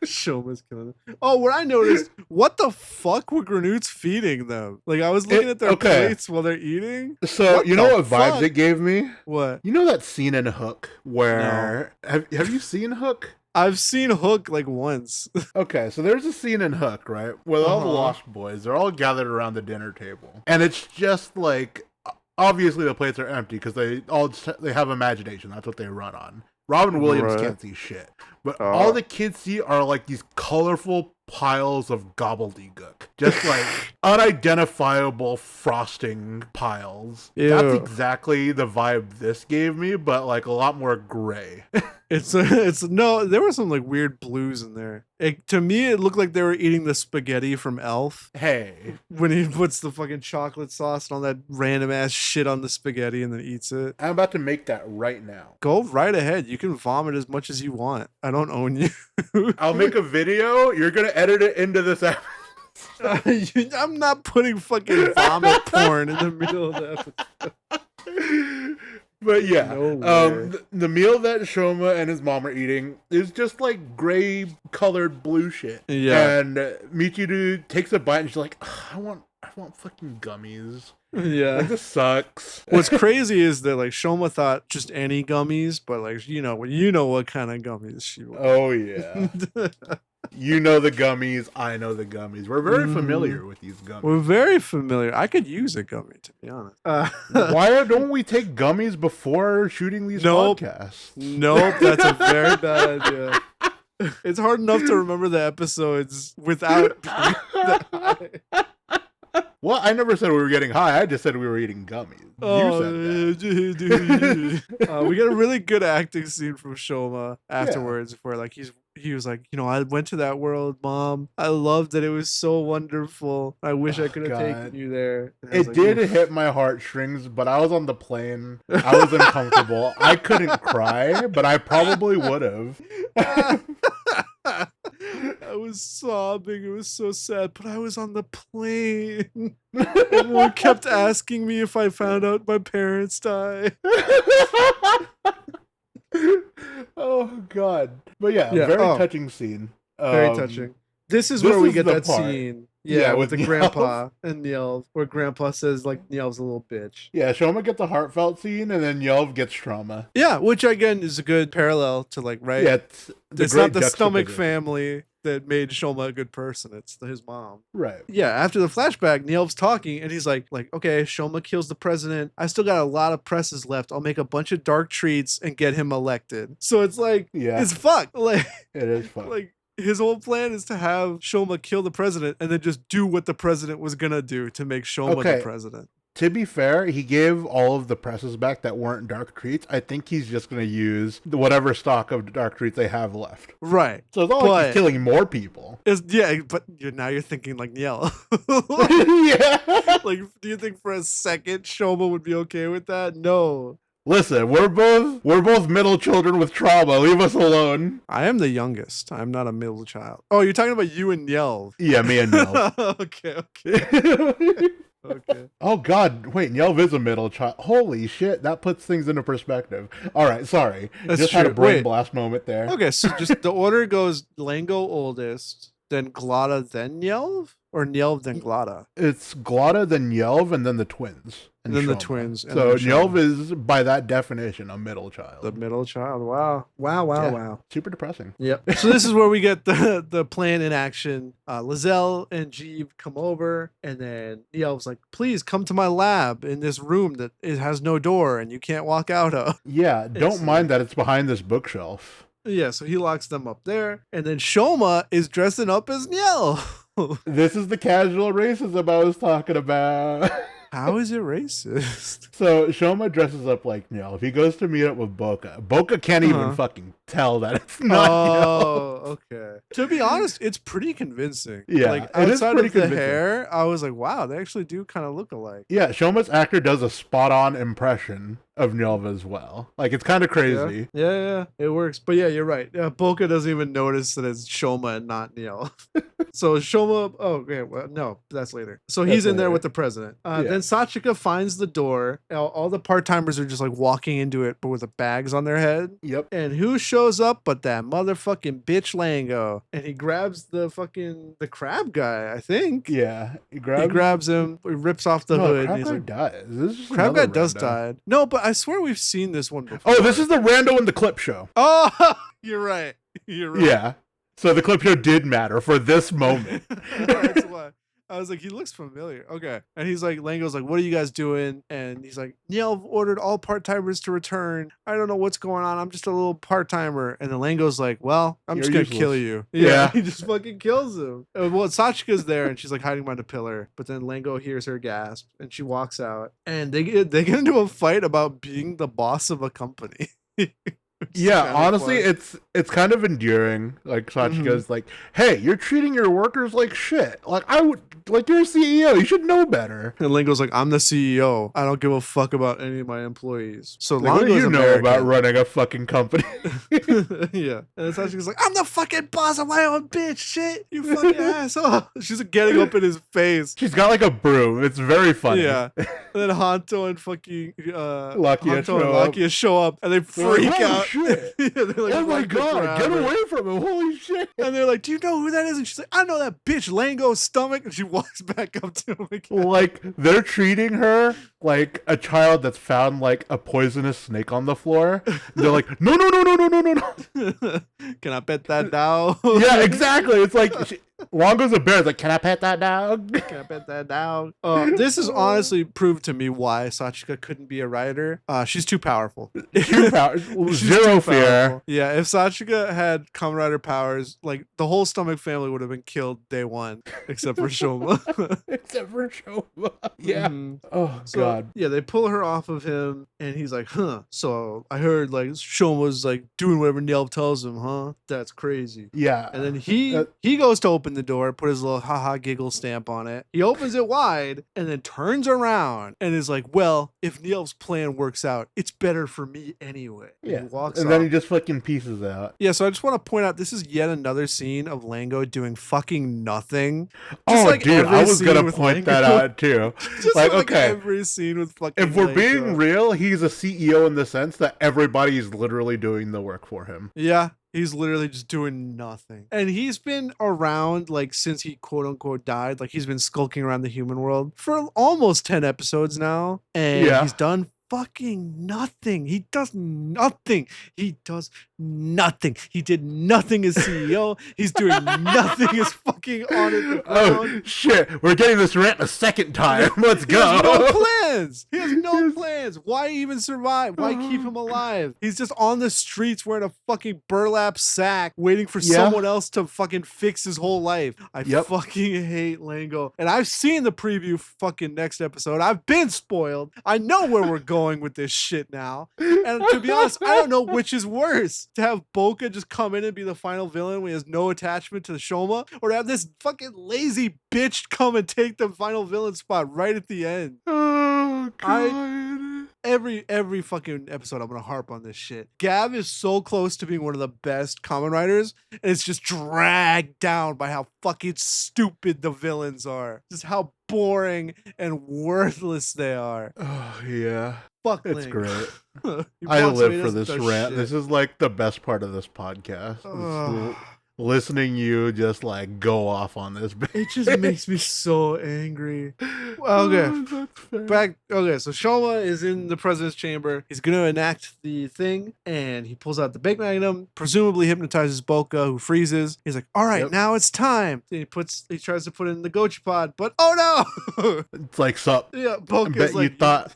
Shoma's killing them. Oh, what I noticed, what the fuck were Granoots feeding them? Like, I was looking at their plates while they're eating. So, you know what vibes it gave me? What? You know that scene in Hook where... No. Have you seen Hook? I've seen Hook like once. Okay, so there's a scene in Hook, right? Where all the Lost Boys, they're all gathered around the dinner table. And it's just like... Obviously, the plates are empty because they have imagination. That's what they run on. Robin Williams can't see shit. But all the kids see are like these colorful piles of gobbledygook. Just like unidentifiable frosting piles. Ew. That's exactly the vibe this gave me, but like a lot more gray. No, there were some like weird blues in there. To me, it looked like they were eating the spaghetti from Elf. Hey. When he puts the fucking chocolate sauce and all that random ass shit on the spaghetti and then eats it. I'm about to make that right now. Go right ahead. You can vomit as much as you want. I don't own you. I'll make a video. You're going to edit it into this episode. I'm not putting fucking vomit porn in the middle of the episode. But yeah, the meal that Shoma and his mom are eating is just like gray colored blue shit. Yeah. And Michiru takes a bite and she's like, I want fucking gummies. Yeah. Like, this sucks. What's crazy is that like Shoma thought just any gummies, but like you know what kind of gummies she wants. Oh yeah. You know the gummies, I know the gummies. We're very familiar with these gummies. We're very familiar. I could use a gummy, to be honest. Why don't we take gummies before shooting these podcasts? Nope, that's a very bad idea. It's hard enough to remember the episodes without Well, I never said we were getting high. I just said we were eating gummies. You said that. We got a really good acting scene from Shoma afterwards, where like he was like, I went to that world, Mom. I loved it. It was so wonderful. I wish I could have taken you there. It did hit my heartstrings, but I was on the plane. I was uncomfortable. I couldn't cry, but I probably would have. I was sobbing. It was so sad, but I was on the plane. Everyone kept asking me if I found out my parents died. Oh God! But yeah, very touching scene. Very touching. This is where we get that scene. Yeah, with the grandpa and Yelv, where grandpa says like Yelv's a little bitch. Yeah, Shoma gets a heartfelt scene, and then Yelv gets trauma. Yeah, which again is a good parallel to like, right? Yeah, it's not the stomach family that made Shoma a good person. It's his mom. Right. Yeah, after the flashback, Nielv's talking, and he's like, okay, Shoma kills the president. I still got a lot of presses left. I'll make a bunch of dark treats and get him elected. So it's like, it's fucked. Like, it is fucked. Like, his whole plan is to have Shoma kill the president and then just do what the president was gonna do to make Shoma the president. To be fair, he gave all of the presses back that weren't dark treats. I think he's just going to use whatever stock of dark treats they have left. Right. So it's not like he's killing more people. Yeah, but now you're thinking like Niel. Yeah. Like, do you think for a second Shoma would be okay with that? No. Listen, we're both middle children with trauma. Leave us alone. I am the youngest. I'm not a middle child. Oh, you're talking about you and Yelv. Yeah, me and Yelv. Okay. Okay. Oh God! Wait, Yelv is a middle child. Holy shit! That puts things into perspective. All right, sorry. That's had a brain blast moment there. Okay, so just the order goes: Lango oldest, then Glada, then Yelv, or Yelv then Glada. It's Glada, then Yelv, and then the twins. And then the twins. So Yelv is, by that definition, a middle child. The middle child. Wow. Super depressing. Yep. So this is where we get the plan in action. Lizelle and Jeeve come over, and then Yelv's like, please come to my lab in this room that it has no door and you can't walk out of. Yeah, don't mind that it's behind this bookshelf. Yeah, so he locks them up there. And then Shoma is dressing up as Niel. This is the casual racism I was talking about. How is it racist? So Shoma dresses up like Niel. If he goes to meet up with Boca can't even fucking tell that it's not Niel. Okay. To be honest, it's pretty convincing. Yeah, like outside of the hair, I was like, wow, they actually do kind of look alike. Yeah, Shoma's actor does a spot-on impression of Nilva as well. Like, it's kind of crazy. Yeah, it works. But yeah, you're right. Boca doesn't even notice that it's Shoma and not Niel. So Shoma, no, that's later. So he's in there with the president. Then Sachika finds the door. All the part-timers are just like walking into it, but with the bags on their head. Yep. And who shows up but that motherfucking bitch Lango? And he grabs the crab guy, I think. Yeah. He grabs him, he rips off the hood. Crab guy dies. Crab guy does die. No, but I swear we've seen this one before. Oh, this is the rando in the clip show. Oh, you're right. Yeah. So the clip show did matter for this moment. That's why. I was like, he looks familiar. Okay. And he's like, Lango's like, what are you guys doing? And he's like, Niel ordered all part-timers to return. I don't know what's going on. I'm just a little part-timer. And then Lango's like, well, I'm just going to kill you. Yeah. He just fucking kills him. Well, Sachika's there and she's like hiding behind a pillar. But then Lango hears her gasp and she walks out. And they get into a fight about being the boss of a company. Yeah, honestly, it's kind of endearing. Like Sachika's like, hey, you're treating your workers like shit. Like you're a CEO. You should know better. And Lango's like, I'm the CEO. I don't give a fuck about any of my employees. So like, what do you know about running a fucking company? Yeah. And Sachika's like, I'm the fucking boss of my own bitch. Shit, you fucking asshole. She's like getting up in his face. She's got like a broom. It's very funny. Yeah. And then Hanto and fucking Lakia show up and they freak out. Shit. Yeah, like, oh my god, get away from him. Holy shit. And they're like, do you know who that is? And she's like, I know that bitch Lango's stomach. And she walks back up to him again. Like, they're treating her like a child that's found like a poisonous snake on the floor. They're like, no. Can I pet that now? Yeah, exactly. It's like Longo's a bear. It's like, can I pet that dog? Can I pet that dog? This has honestly proved to me why Sachika couldn't be a writer. She's too powerful. Zero fear. Powerful. Yeah, if Sachika had Kamen Rider powers, like the whole Stomach family would have been killed day one, except for Shoma. Except for Shoma. Yeah. Mm-hmm. Oh, So, God. yeah, they pull her off of him, and he's like, huh. So I heard like Shoma's like doing whatever Nelv tells him, huh? That's crazy. Yeah. And then he goes to open the door, put his little haha giggle stamp on it. He opens it wide and then turns around and is like, well, if Neil's plan works out, it's better for me anyway. Yeah. And he walks and off. then he just fucking pieces out. Yeah, so I just want to point out this is yet another scene of Lango doing fucking nothing. Oh, like dude, I was going to with point Lango. that out too. Just like, like okay. every scene with fucking If we're Lango. being real, he's a CEO in the sense that everybody's literally doing the work for him. Yeah. He's literally just doing nothing. And he's been around, like, since he quote-unquote died. Like, he's been skulking around the human world for almost 10 episodes now. And he's done fucking nothing. He does nothing. He does nothing. He did nothing as CEO. He's doing nothing as fucking on it. Oh, shit. We're getting this rant a second time. Let's go. He has no plans. He has no plans. Why even survive? Why keep him alive? He's just on the streets wearing a fucking burlap sack waiting for someone else to fucking fix his whole life. I fucking hate Lango. And I've seen the preview fucking next episode. I've been spoiled. I know where we're going with this shit now. And to be honest, I don't know which is worse. To have Boca just come in and be the final villain when he has no attachment to the Shoma, or to have this fucking lazy bitch come and take the final villain spot right at the end. Oh, God. Every fucking episode I'm gonna harp on this shit. Gavv is so close to being one of the best Kamen Riders, and it's just dragged down by how fucking stupid the villains are. Just how boring and worthless they are. Oh, yeah. Fuck It's Link. great. He I wants live me for to this do rant. shit. This is like the best part of this podcast. Listening you just like go off on this. It just makes me so angry. Okay. So Shoma is in the president's chamber. He's going to enact the thing, and he pulls out the big magnum, presumably hypnotizes Boca, who freezes. He's like, all right, now it's time. Then he tries to put it in the Gochi pod, but oh no! It's like, sup? Yeah, I Boca's bet like, you thought.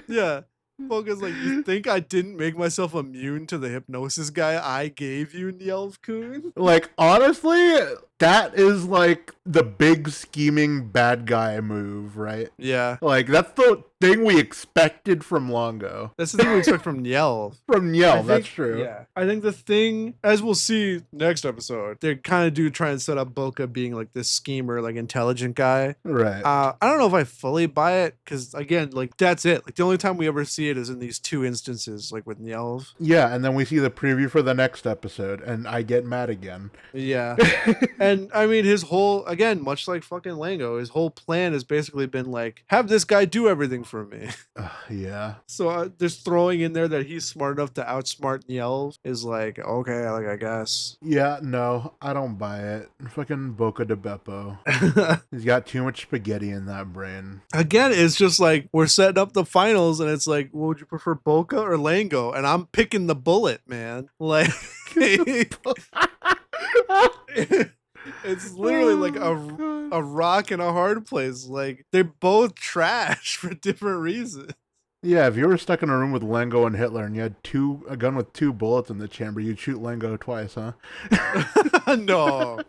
yeah. Boca's like, you think I didn't make myself immune to the hypnosis guy I gave you, Nielv-kun? Like, honestly, that is like the big scheming bad guy move, right? Yeah. Like, that's the thing we expected from Longo. That's the thing we expect from Nielv. From Nielv, that's true. Yeah. I think the thing, as we'll see next episode, they kind of do try and set up Boca being like this schemer, like intelligent guy. Right. I don't know if I fully buy it, because again, like that's it. Like the only time we ever see it is in these two instances, like with Nielv. Yeah, and then we see the preview for the next episode, and I get mad again. Yeah. And I mean, his whole, again, much like fucking Lango, his whole plan has basically been like, have this guy do everything for me. Yeah. So just throwing in there that he's smart enough to outsmart Nielv is like, okay, like I guess. Yeah, no, I don't buy it. Fucking Boca de Beppo. He's got too much spaghetti in that brain. Again, it's just like we're setting up the finals, and it's like, would you prefer Boca or Lango? And I'm picking the bullet, man. Like, it's literally like a rock and a hard place. Like they're both trash for different reasons. Yeah, if you were stuck in a room with Lango and Hitler and you had a gun with 2 bullets in the chamber, you'd shoot Lango twice, huh? No.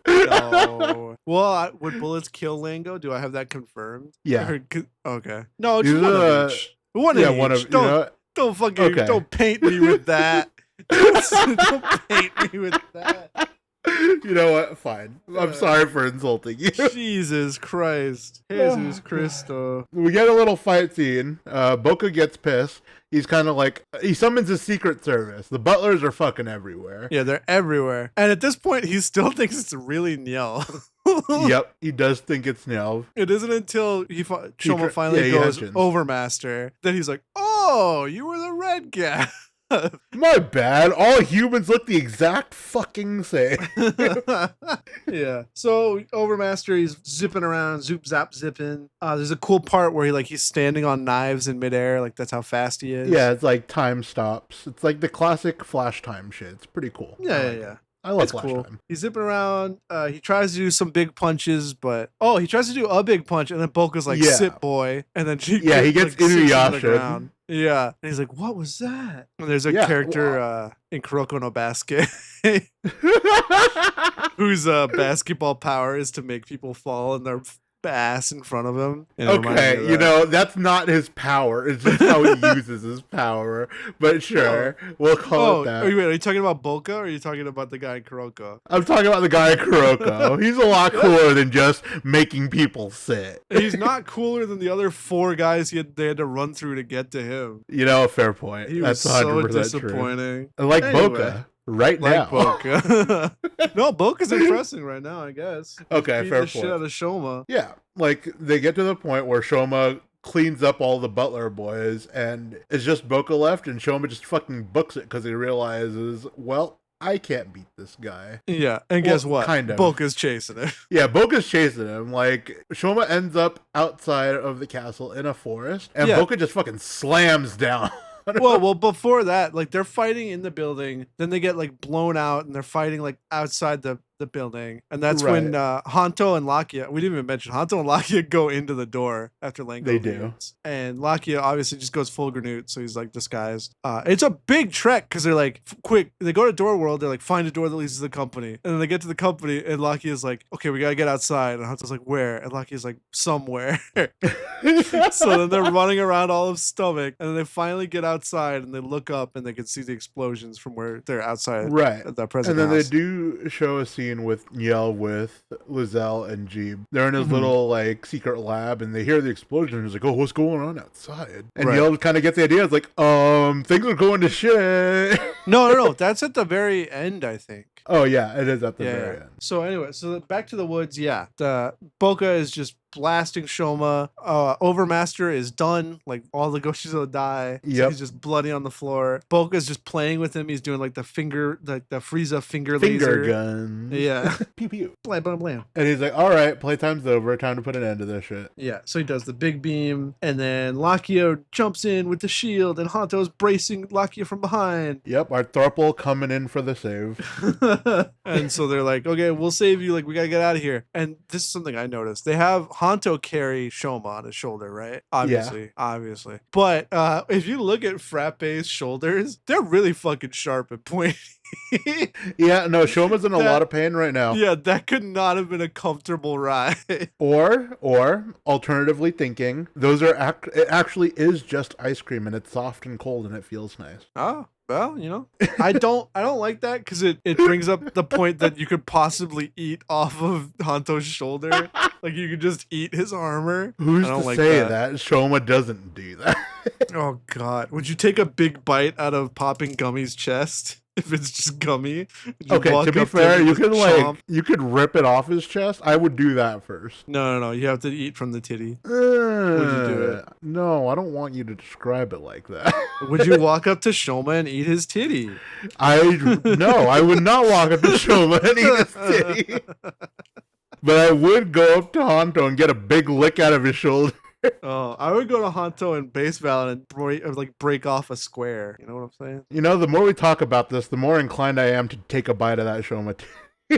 Well, would bullets kill Lango? Do I have that confirmed? Yeah. Okay. No, just one of each. One of each. Don't fucking don't paint me with that. Don't paint me with that. You know what? Fine. I'm sorry for insulting you. Jesus Christ. Jesus Christo. We get a little fight scene. Boca gets pissed. He's kind of like, he summons his secret service. The butlers are fucking everywhere. Yeah, they're everywhere. And at this point, he still thinks it's really Niel. Yep, he does think it's Niel. It isn't until Shoma finally goes Overmaster that he's like, oh, you were the red guy. My bad. All humans look the exact fucking same. Yeah. So Overmaster, he's zipping around, zoop zap zipping. There's a cool part where he's standing on knives in midair, like that's how fast he is. Yeah, it's like time stops. It's like the classic Flash time shit. It's pretty cool. Yeah. I love It's Flash cool. Time. He's zipping around. He tries to do some big punches, but he tries to do a big punch, and then Boka's like, Yeah. "Sit, boy," and then he He gets sits into the Inuyasha. ground. Yeah, and he's like, "What was that?" And there's a character in Kuroko no Basket whose basketball power is to make people fall in their ass in front of him. Okay, that's not his power. It's just how he uses his power. But sure, we'll call it that. Are you talking about Boka, or are you talking about the guy in Kuroko? I'm talking about the guy in Kuroko. He's a lot cooler than just making people sit. He's not cooler than the other 4 guys they had to run through to get to him. Fair point. He That's was so 100% disappointing. True. Like Boka. Right now. Boka. No, Boka's impressing right now, I guess. Okay, fair point. Shit out of Shoma. Yeah, like they get to the point where Shoma cleans up all the butler boys, and it's just Boka left, and Shoma just fucking books it because he realizes, well, I can't beat this guy. Yeah, and guess what? Kind of. Boka's chasing him. Yeah, Boka's chasing him. Like, Shoma ends up outside of the castle in a forest, and Boka just fucking slams down. well, before that, like, they're fighting in the building, then they get like blown out, and they're fighting like outside the building, and that's when Hanto and Lakia, we didn't even mention, Hanto and Lakia go into the door after Lango They leaves. And Lakia obviously just goes full Granute, so he's like disguised. It's a big trek because they're like, quick, they go to Door World, they're like, find a door that leads to the company, and then they get to the company, and Lakia's like, okay, we gotta get outside, and Hanto's like, where? And Lakia's like, somewhere. So then they're running around all of Stomach, and then they finally get outside, and they look up, and they can see the explosions from where they're outside at the present And then house. they do show a scene with Niel, with Lizelle and Jeeb. They're in his little like secret lab, and they hear the explosion. He's like, "Oh, what's going on outside?" And Niel kind of gets the idea. It's like, things are going to shit. No, that's at the very end, I think. Oh yeah, it is at the very end. So anyway, back to the woods. Yeah, the Boka is just blasting Shoma. Overmaster is done. Like, all the Goshis will die. Yep. So he's just bloody on the floor. Boka's just playing with him. He's doing like the Frieza finger laser gun. Yeah. Pew pew. Blam blam blam. And he's like, all right, playtime's over. Time to put an end to this shit. Yeah. So he does the big beam, and then Lakia jumps in with the shield, and Hanto's bracing Lakia from behind. Yep, our Thorple coming in for the save. And so they're like, okay, we'll save you. Like, we gotta get out of here. And this is something I noticed. They have Hanto carry Shoma on his shoulder, right? Obviously. But if you look at Frappe's shoulders, they're really fucking sharp and pointy. Yeah, no, Shoma's in a lot of pain right now. Yeah, that could not have been a comfortable ride. Or alternatively thinking, it actually is just ice cream, and it's soft and cold, and it feels nice. Oh. Well, I don't like that because it brings up the point that you could possibly eat off of Hanto's shoulder. Like, you could just eat his armor. Who's to say that Shoma doesn't do that? Oh God, would you take a big bite out of popping Gummy's chest? If it's just Gummy. Okay, to be fair, you could rip it off his chest. I would do that first. No. You have to eat from the titty. Would you do it? No, I don't want you to describe it like that. Would you walk up to Shoma and eat his titty? I would not walk up to Shoma and eat his titty. But I would go up to Hanto and get a big lick out of his shoulder. Oh, I would go to Hanto and Base Valley and break off a square. You know what I'm saying? The more we talk about this, the more inclined I am to take a bite of that Shoma.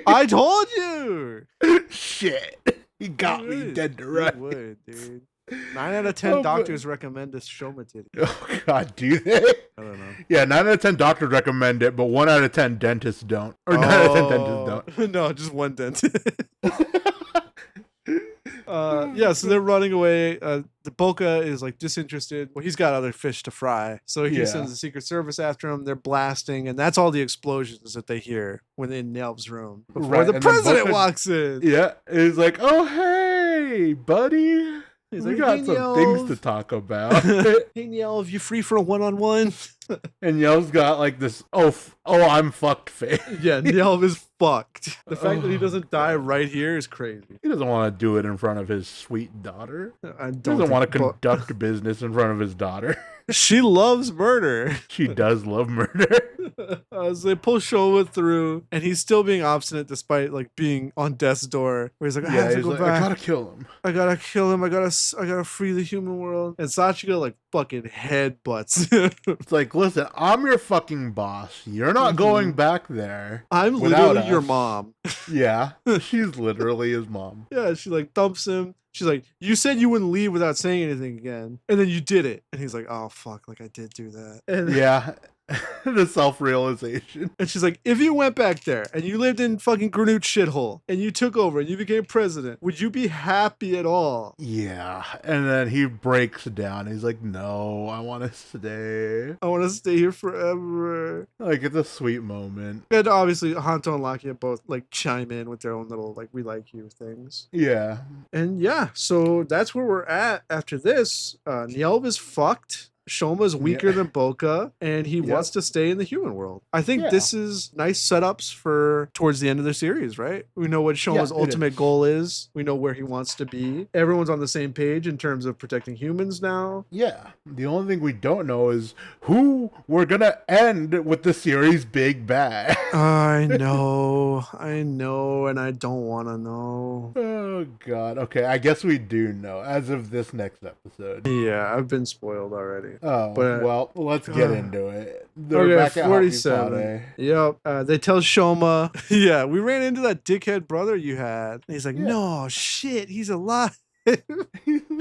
I told you! Shit. He got me dead to rights. You would, dude. 9 out of 10 doctors recommend this Shoma titty. Oh, God, do they? I don't know. Yeah, 9 out of 10 doctors recommend it, but 1 out of 10 dentists don't. Or 9 out of 10 dentists don't. No, just one dentist. So they're running away. The Boka is like disinterested. Well, he's got other fish to fry, so he sends the Secret Service after him. They're blasting, and that's all the explosions that they hear when in Nelv's room before the president walks in. Yeah, he's like, "Oh hey, buddy." He's we like, got hey, some Nelv. things to talk about. Hey, Nelv, you free for a one-on-one? And Nelv's got like this, I'm fucked face. Yeah, Nelv is fucked. The fact that he doesn't die right here is crazy. He doesn't want to do it in front of his sweet daughter. He doesn't want to conduct business in front of his daughter. She loves murder. She does love murder. So they pull Shoma through, and he's still being obstinate despite like being on death's door. Where he's like, I have to go back. I gotta kill him. I gotta kill him. I gotta free the human world. And Sachika like fucking headbutts. It's like, listen, I'm your fucking boss. You're not going back there. I'm literally your mom. Yeah, she's literally his mom. Yeah, she like thumps him. She's like, you said you wouldn't leave without saying anything again. And then you did it. And he's like, oh, fuck, like I did do that. And yeah. The self-realization. And she's like, if you went back there and you lived in fucking Granute shithole and you took over and you became president, would you be happy at all? Yeah. And then he breaks down. He's like, no, I want to stay. I want to stay here forever. Like, it's a sweet moment. And obviously, Hanto and Lakia both like chime in with their own little like, we like you things. Yeah. And yeah, so that's where we're at after this. Nyelv is fucked. Shoma's weaker than Boka, and he wants to stay in the human world. I think this is nice setups for towards the end of the series, right? We know what Shoma's ultimate goal is. We know where he wants to be. Everyone's on the same page in terms of protecting humans now. Yeah. The only thing we don't know is who we're going to end with the series' big bad. I know, and I don't want to know. Oh, God. Okay, I guess we do know as of this next episode. Yeah, I've been spoiled already. Oh, but, well, let's get into it. They're back at 47. Yep. They tell Shoma, yeah, we ran into that dickhead brother you had. And he's like, no, shit, he's alive.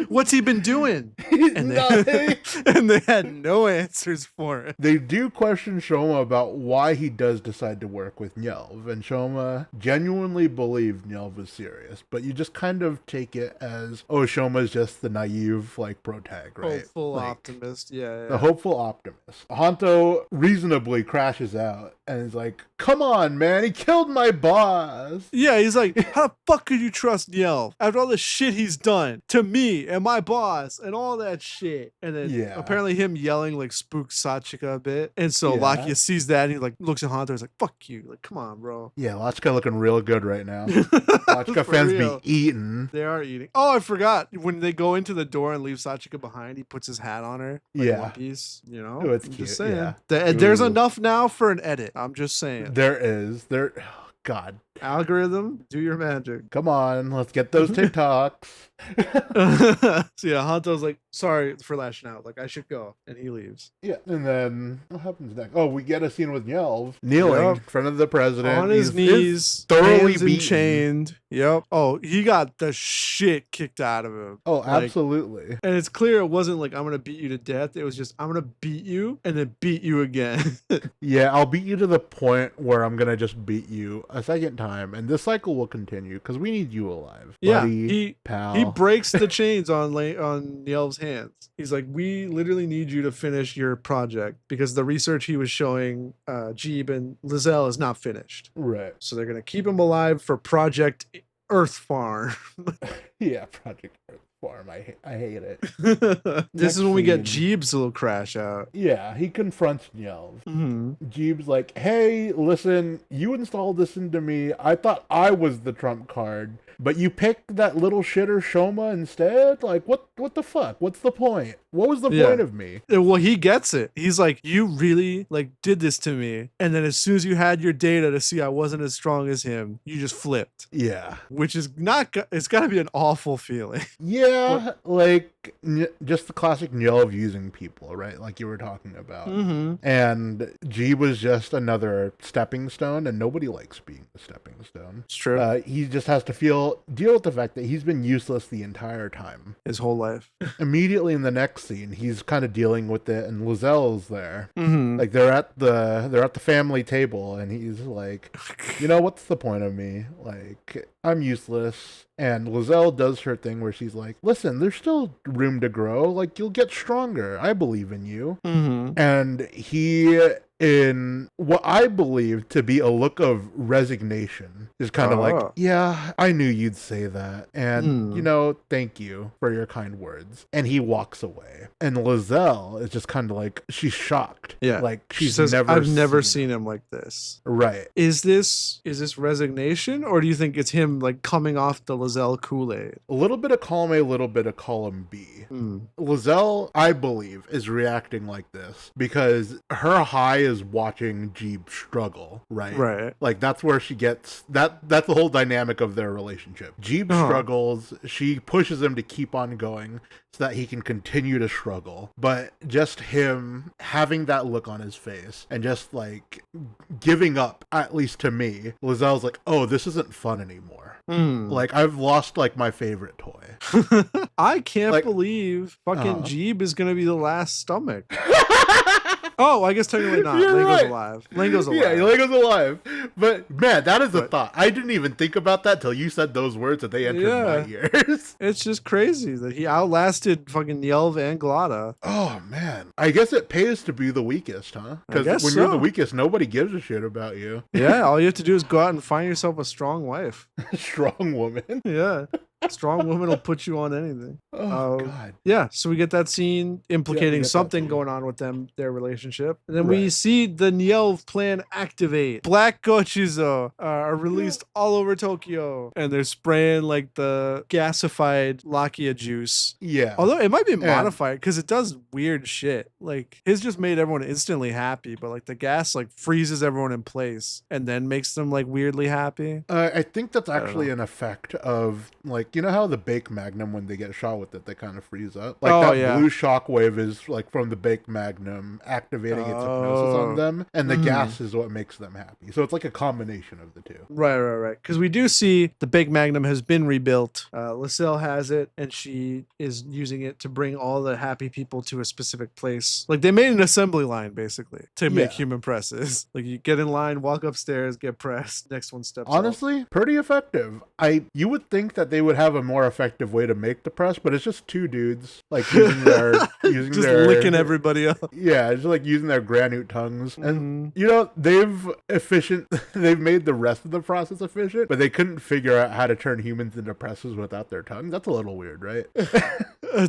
What's he been doing? And they had no answers for it. They do question Shoma about why he does decide to work with Nyelv, and Shoma genuinely believed Nyelv was serious, but you just kind of take it as, oh, Shoma's just the naive, like, protag, right? Hopeful optimist, yeah. The hopeful optimist. Hanto reasonably crashes out and is like, come on, man, he killed my boss. Yeah, he's like, how the fuck could you trust Nyelv after all the shit he's done to me and my boss and all that shit? And then apparently him yelling like spooks Sachika a bit. And so Lakia sees that and he like looks at Hanto and is like, fuck you. Like, come on, bro. Yeah, Lachka looking real good right now. Lachka fans be eating. They are eating. Oh, I forgot. When they go into the door and leave Sachika behind, he puts his hat on her. Like One Piece, you know? Oh, it's I'm cute. just saying. Yeah. There's enough now for an edit. I'm just saying. There is. Oh, God. Algorithm, do your magic. Come on, let's get those TikToks. So yeah, Hanto's like, sorry for lashing out. Like, I should go. And he leaves. Yeah, and then what happens next? Oh, we get a scene with Nyelv kneeling in front of the president. On his knees, thoroughly hands chained. Yep. Oh, he got the shit kicked out of him. Oh, absolutely. And it's clear it wasn't like, I'm going to beat you to death. It was just, I'm going to beat you and then beat you again. Yeah, I'll beat you to the point where I'm going to just beat you a second time. And this cycle will continue because we need you alive. Yeah, buddy, pal. He breaks the chains on Nyelv's hands. He's like, we literally need you to finish your project because the research he was showing Jeeb and Lizelle is not finished. Right. So they're going to keep him alive for Project Earth Farm. Yeah, Project Earth Farm. I hate it. This is when we get Jeeb's little crash out. Yeah, he confronts Nyelv. Mm-hmm. Jeeb's like, hey, listen, you installed this into me. I thought I was the trump card, but you picked that little shitter Shoma instead? Like, what the fuck? What's the point? What was the point of me? Well, he gets it. He's like, you really like did this to me. And then as soon as you had your data to see I wasn't as strong as him, you just flipped. Yeah. Which is not, it's got to be an awful feeling. Yeah, like just the classic Nyelv using people, right? Like you were talking about. Mm-hmm. And G was just another stepping stone, and nobody likes being a stepping stone. It's true. He just has to deal with the fact that he's been useless the entire time. His whole life. Immediately in the next scene, he's kind of dealing with it, and Lizelle's there. Mm-hmm. Like they're at the family table, and he's like, you know, what's the point of me? Like, I'm useless. And Lizelle does her thing where she's like, listen, there's still room to grow. Like, you'll get stronger. I believe in you. Mm-hmm. And he in what I believe to be a look of resignation. Is kind of like, yeah, I knew you'd say that. And, thank you for your kind words. And he walks away. And Lizelle is just kind of like, she's shocked. Yeah. Like, she says, I've never seen him like this. Right. Is this resignation, or do you think it's him like coming off the Lizelle Kool-Aid? A little bit of column A, a little bit of column B. Lizelle, I believe, is reacting like this because her high is watching Jeeb struggle, right? Right. Like, that's where she gets, that's the whole dynamic of their relationship. Jeeb struggles, she pushes him to keep on going so that he can continue to struggle. But just him having that look on his face and just like giving up, at least to me, Lizelle's like, oh, this isn't fun anymore. Like, I've lost like my favorite toy. I can't believe fucking Jeeb is gonna be the last stomach. Oh, I guess technically not. Lango's alive. Lango's alive. Yeah, Lango's alive. But man, that is a thought. I didn't even think about that till you said those words and they entered my ears. It's just crazy that he outlasted fucking Yelv and Glada. Oh man. I guess it pays to be the weakest, huh? Because when you're the weakest, nobody gives a shit about you. Yeah, all you have to do is go out and find yourself a strong wife. Strong woman. Yeah. Strong woman will put you on anything. Oh, God. Yeah, so we get that scene implicating something going on with them, their relationship. And then we see the Nielv plan activate. Black Gochizo are released all over Tokyo. And they're spraying like the gasified Lakia juice. Yeah. Although it might be modified because it does weird shit. Like his just made everyone instantly happy, but like the gas like freezes everyone in place and then makes them like weirdly happy. I think that's actually an effect of like, you know how the Baked Magnum, when they get shot with it, they kind of freeze up? Like blue shockwave is like from the Baked Magnum activating its hypnosis on them, and the gas is what makes them happy. So it's like a combination of the two. Right. Because we do see the Baked Magnum has been rebuilt. Lizelle has it, and she is using it to bring all the happy people to a specific place. Like they made an assembly line basically to make human presses. Like you get in line, walk upstairs, get pressed. Next one steps. Honestly, pretty effective. You would think that they would have a more effective way to make the press, but it's just two dudes like using their just licking everybody up. Yeah, just like using their granite tongues. And you know, they've made the rest of the process efficient, but they couldn't figure out how to turn humans into presses without their tongues. That's a little weird, right?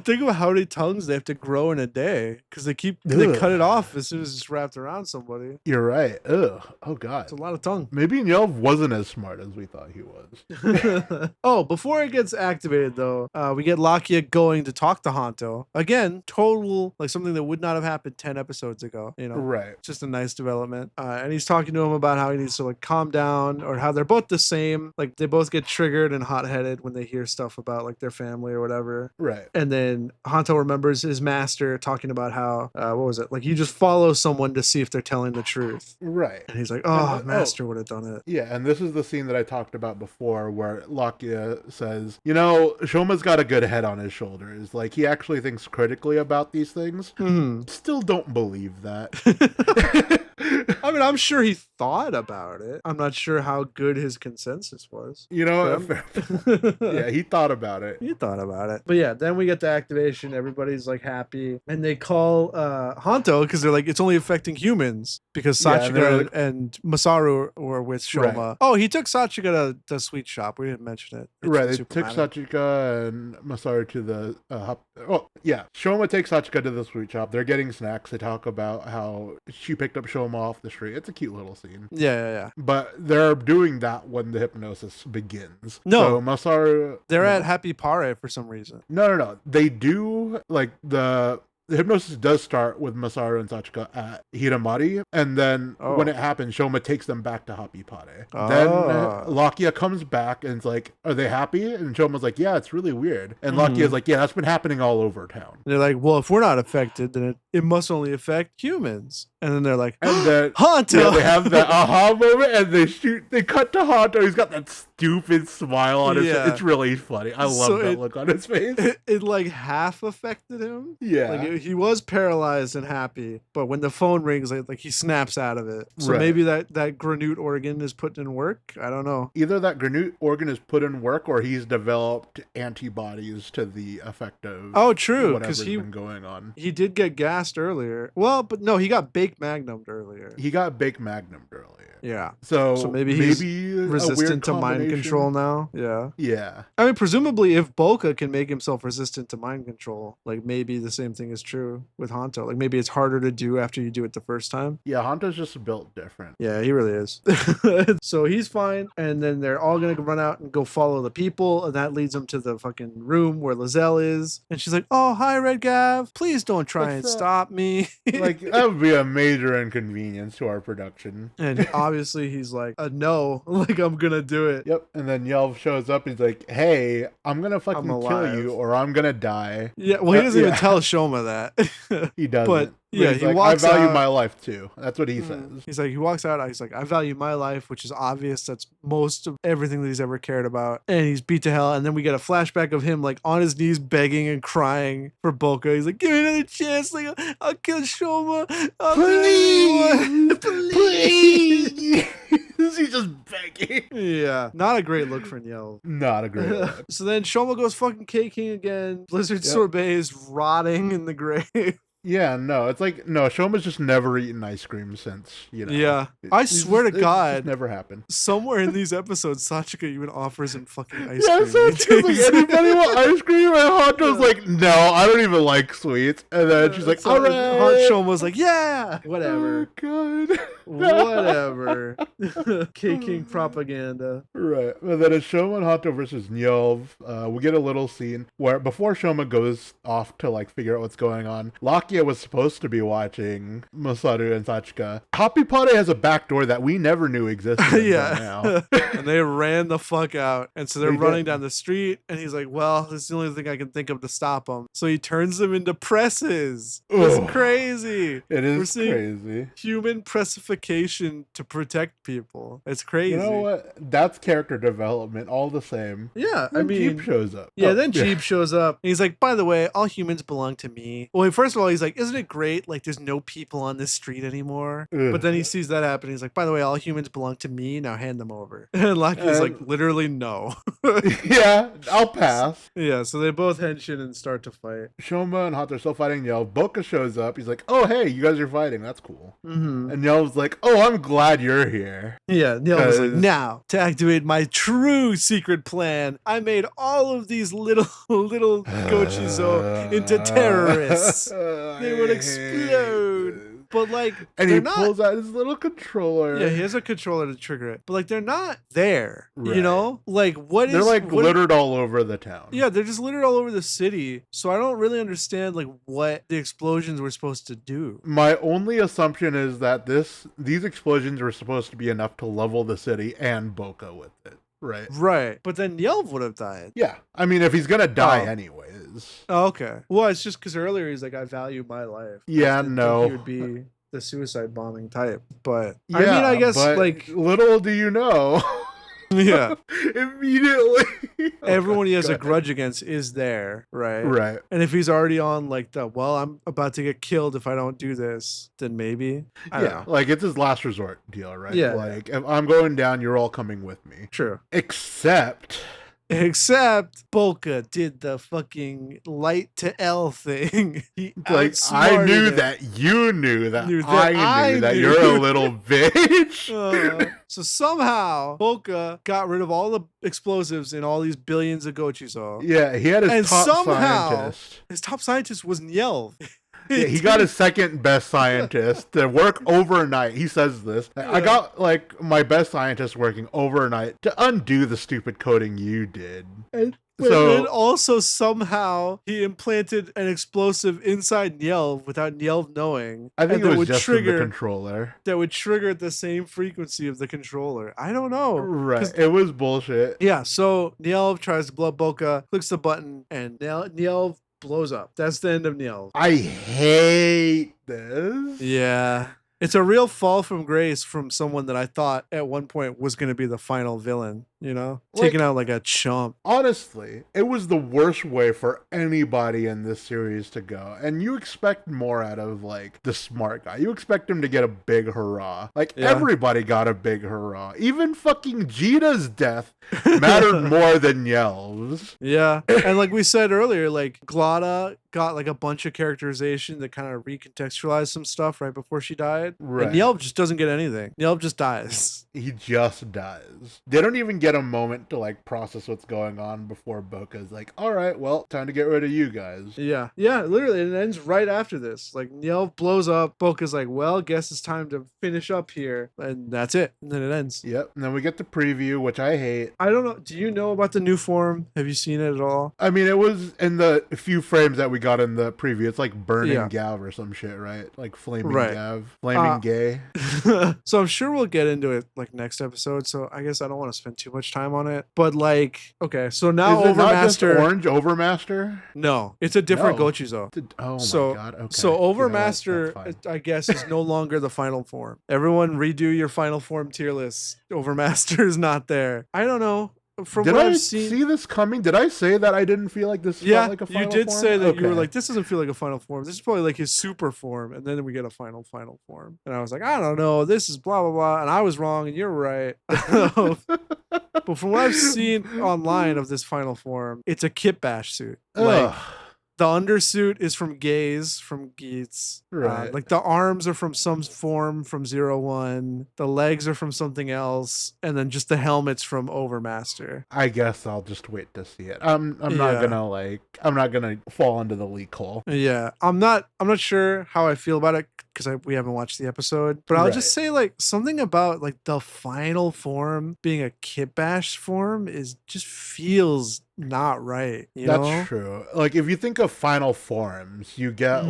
Think about how many tongues they have to grow in a day because they cut it off as soon as it's wrapped around somebody. You're right. Ugh. Oh God. It's a lot of tongue. Maybe Yelv wasn't as smart as we thought he was. Oh, before it gets activated though, we get Lakia going to talk to Hanto. Again, total like something that would not have happened 10 episodes ago, you know? Right. Just a nice development. And he's talking to him about how he needs to like calm down, or how they're both the same. Like they both get triggered and hot-headed when they hear stuff about like their family or whatever. Right. And then Hanto remembers his master talking about how, what was it? Like you just follow someone to see if they're telling the truth. Right. And he's like, oh, master would have done it. Yeah, and this is the scene that I talked about before where Lakia says, you know, Shoma's got a good head on his shoulders. Like, he actually thinks critically about these things. Still don't believe that. I mean, I'm sure he thought about it. I'm not sure how good his consensus was. You know, yeah, he thought about it. He thought about it. But yeah, then we get the activation. Everybody's like happy. And they call Hanto because they're like, it's only affecting humans. Because Sachika and Masaru were with Shoma. Right. Oh, he took Sachika to the sweet shop. We didn't mention it. Right, they took Sachika and Masaru to the Shoma takes Sachika to the sweet shop. They're getting snacks. They talk about how she picked up Shoma off the street. It's a cute little scene. Yeah. But they're doing that when the hypnosis begins. No. So Masaru... They're at Happy Pare for some reason. No. They do, like, the hypnosis does start with Masaru and Sachika at Hiramari, and then when it happens, Shoma takes them back to Happy Pare. Then Lakia comes back and is like, are they happy? And Shoma's like, yeah, it's really weird. And Lakia's like, yeah, that's been happening all over town. And they're like, well, if we're not affected, then it must only affect humans. And then they're like, and then Hanto! Yeah, they have that aha moment, and they cut to Hanto. He's got that stupid smile on his face. It's really funny. I love that look on his face. It like half affected him. Yeah. Like he was paralyzed and happy, but when the phone rings, like he snaps out of it. So Right. maybe that Granute organ is put in work. I don't know. Either that Granute organ is put in work, or he's developed antibodies to the effect of true, because whatever's been going on. He did get gassed earlier. Well, but no, he got baked magnumed earlier. He got baked magnumed earlier. Yeah. So maybe he's a resistant weird to mind control now. Yeah. Yeah. I mean, presumably, if Boca can make himself resistant to mind control, like maybe the same thing is true with Hanto. Like maybe it's harder to do after you do it the first time. Yeah, Hanto's just built different. Yeah, he really is. So he's fine, and then they're all gonna run out and go follow the people, and that leads them to the fucking room where Lizelle is, and she's like, "Oh, hi, Red Gavv. Please don't try and stop me." Like that would be a major inconvenience to our production. And obviously he's like, no, like I'm gonna do it. Yep. And then Yelv shows up. He's like, "Hey, I'm gonna fucking kill you, or I'm gonna die." Yeah. Well, he doesn't even tell Shoma that. He doesn't. But yeah, he like, walks out. I value out. my life too. That's what he says. He's like, he walks out. He's like, I value my life, which is obvious. That's most of everything that he's ever cared about. And he's beat to hell. And then we get a flashback of him like on his knees begging and crying for Boca. He's like, give me another chance. Like, I'll kill Shoma. Please. He's just begging. Yeah. Not a great look for Niel. Not a great look. So then Shoma goes fucking King again. Blizzard Sorbet is rotting in the grave. Yeah, no, it's like, no, Shoma's just never eaten ice cream since, you know. Yeah. I swear to God. It never happened. Somewhere in these episodes, Sachika even offers him fucking ice Yeah, cream. Sachika's like, anybody want ice cream? And Hanto's like, no, I don't even like sweets. And then she's like, all right. Shoma's like, yeah, whatever. Oh, God. Whatever. King propaganda. Right. And then it's Shoma and Hanto versus Nyelv. We get a little scene where before Shoma goes off to like figure out what's going on, Lakia was supposed to be watching Masaru and Sachika. Happy Pare has a back door that we never knew existed. Yeah. Now. And they ran the fuck out. And so they're running down the street. And he's like, well, this is the only thing I can think of to stop them. So he turns them into presses. It's crazy. It is crazy. Human pressification to protect people. It's crazy. You know what? That's character development all the same. Yeah, Then I mean, Jeep shows up. Yeah, then Jeep shows up. And he's like, by the way, all humans belong to me. Well, first of all, he's like, isn't it great? Like, there's no people on this street anymore. Ugh. But then he sees that happen. He's like, by the way, all humans belong to me. Now hand them over. And Lucky's like, literally, no. Yeah, I'll pass. Yeah, so they both henshin and start to fight. Shoma and Hanto are still fighting Nyelv. Boca shows up. He's like, oh, hey, you guys are fighting. That's cool. Mm-hmm. And Nyelv's like, oh, I'm glad you're here. Yeah, Neil was like, now, to activate my true secret plan, I made all of these little Gochizo into terrorists. They would explode. But like, and he pulls out his little controller. Yeah, he has a controller to trigger it. But like, they're not there. Right. You know, like they're like littered all over the town. Yeah, they're just littered all over the city. So I don't really understand like what the explosions were supposed to do. My only assumption is that these explosions were supposed to be enough to level the city and Boca with it. Right. But then Yelv would have died. Yeah. I mean, if he's going to die anyways. Oh, okay. Well, it's just because earlier he's like, I value my life. Yeah, no. He would be the suicide bombing type. But yeah, I mean, I guess like. Little do you know. Yeah. Immediately. Everyone he has a grudge against is there, right? Right. And if he's already on like I'm about to get killed if I don't do this, then maybe. I don't know. Like it's his last resort deal, right? Yeah. Like if I'm going down, you're all coming with me. True. Except Boca did the fucking light to L thing. I knew that you knew that I knew that you're a little bitch. So somehow Boca got rid of all the explosives in all these billions of Gochizo. Yeah, he had his top scientist. His top scientist was Nyelv. Yeah, he got his second best scientist to work overnight. He says this. Yeah. I got like my best scientist working overnight to undo the stupid coding you did. And then also somehow he implanted an explosive inside Nyelv without Nyelv knowing. I think it was just in the controller. That would trigger the same frequency of the controller. I don't know. Right. It was bullshit. Yeah, so Nyelv tries to blow up Boca, clicks the button, and Nyelv blows up. That's the end of Nyelv. I hate this. Yeah. It's a real fall from grace from someone that I thought at one point was going to be the final villain, you know? Taking out like a chump. Honestly, it was the worst way for anybody in this series to go. And you expect more out of like the smart guy. You expect him to get a big hurrah. Like everybody got a big hurrah. Even fucking Jita's death mattered more than Yelv's. Yeah. And like we said earlier, like Glada got like a bunch of characterization that kind of recontextualized some stuff right before she died. Right. And Yelv just doesn't get anything. Yelv just dies. He just dies. They don't even get a moment to like process what's going on before Boka's like, all right, well, time to get rid of you guys. Yeah. Yeah, literally. It ends right after this. Like Yelv blows up. Boka's like, well, guess it's time to finish up here. And that's it. And then it ends. Yep. And then we get the preview, which I hate. I don't know. Do you know about the new form? Have you seen it at all? I mean, it was in the few frames that we got in the preview. It's like burning Gavv or some shit, right? Like flaming Gavv. Flaming gay. So I'm sure we'll get into it like next episode. So I guess I don't want to spend too much time on it. But like, okay, so now Is it Overmaster. Not just Orange Overmaster? No, it's a different Gochizo. Oh my god. Okay. So Overmaster, I guess, is no longer the final form. Everyone redo your final form tier list. Overmaster is not there. I don't know. From did what I I've seen, see this coming? Did I say that I didn't feel like this felt like a final form? You did say that you were like, this doesn't feel like a final form. This is probably like his super form. And then we get a final form. And I was like, I don't know. This is blah, blah, blah. And I was wrong and you're right. But from what I've seen online of this final form, it's a kit bash suit. Like, the undersuit is from Gaze, from Geats. Right. Like the arms are from some form from 01. The legs are from something else. And then just the helmet's from Overmaster. I guess I'll just wait to see it. I'm not gonna fall into the leak hole. Yeah. I'm not sure how I feel about it because we haven't watched the episode. But I'll just say like something about like the final form being a kit bash form just feels not right. That's true. Like if you think of final forms, you get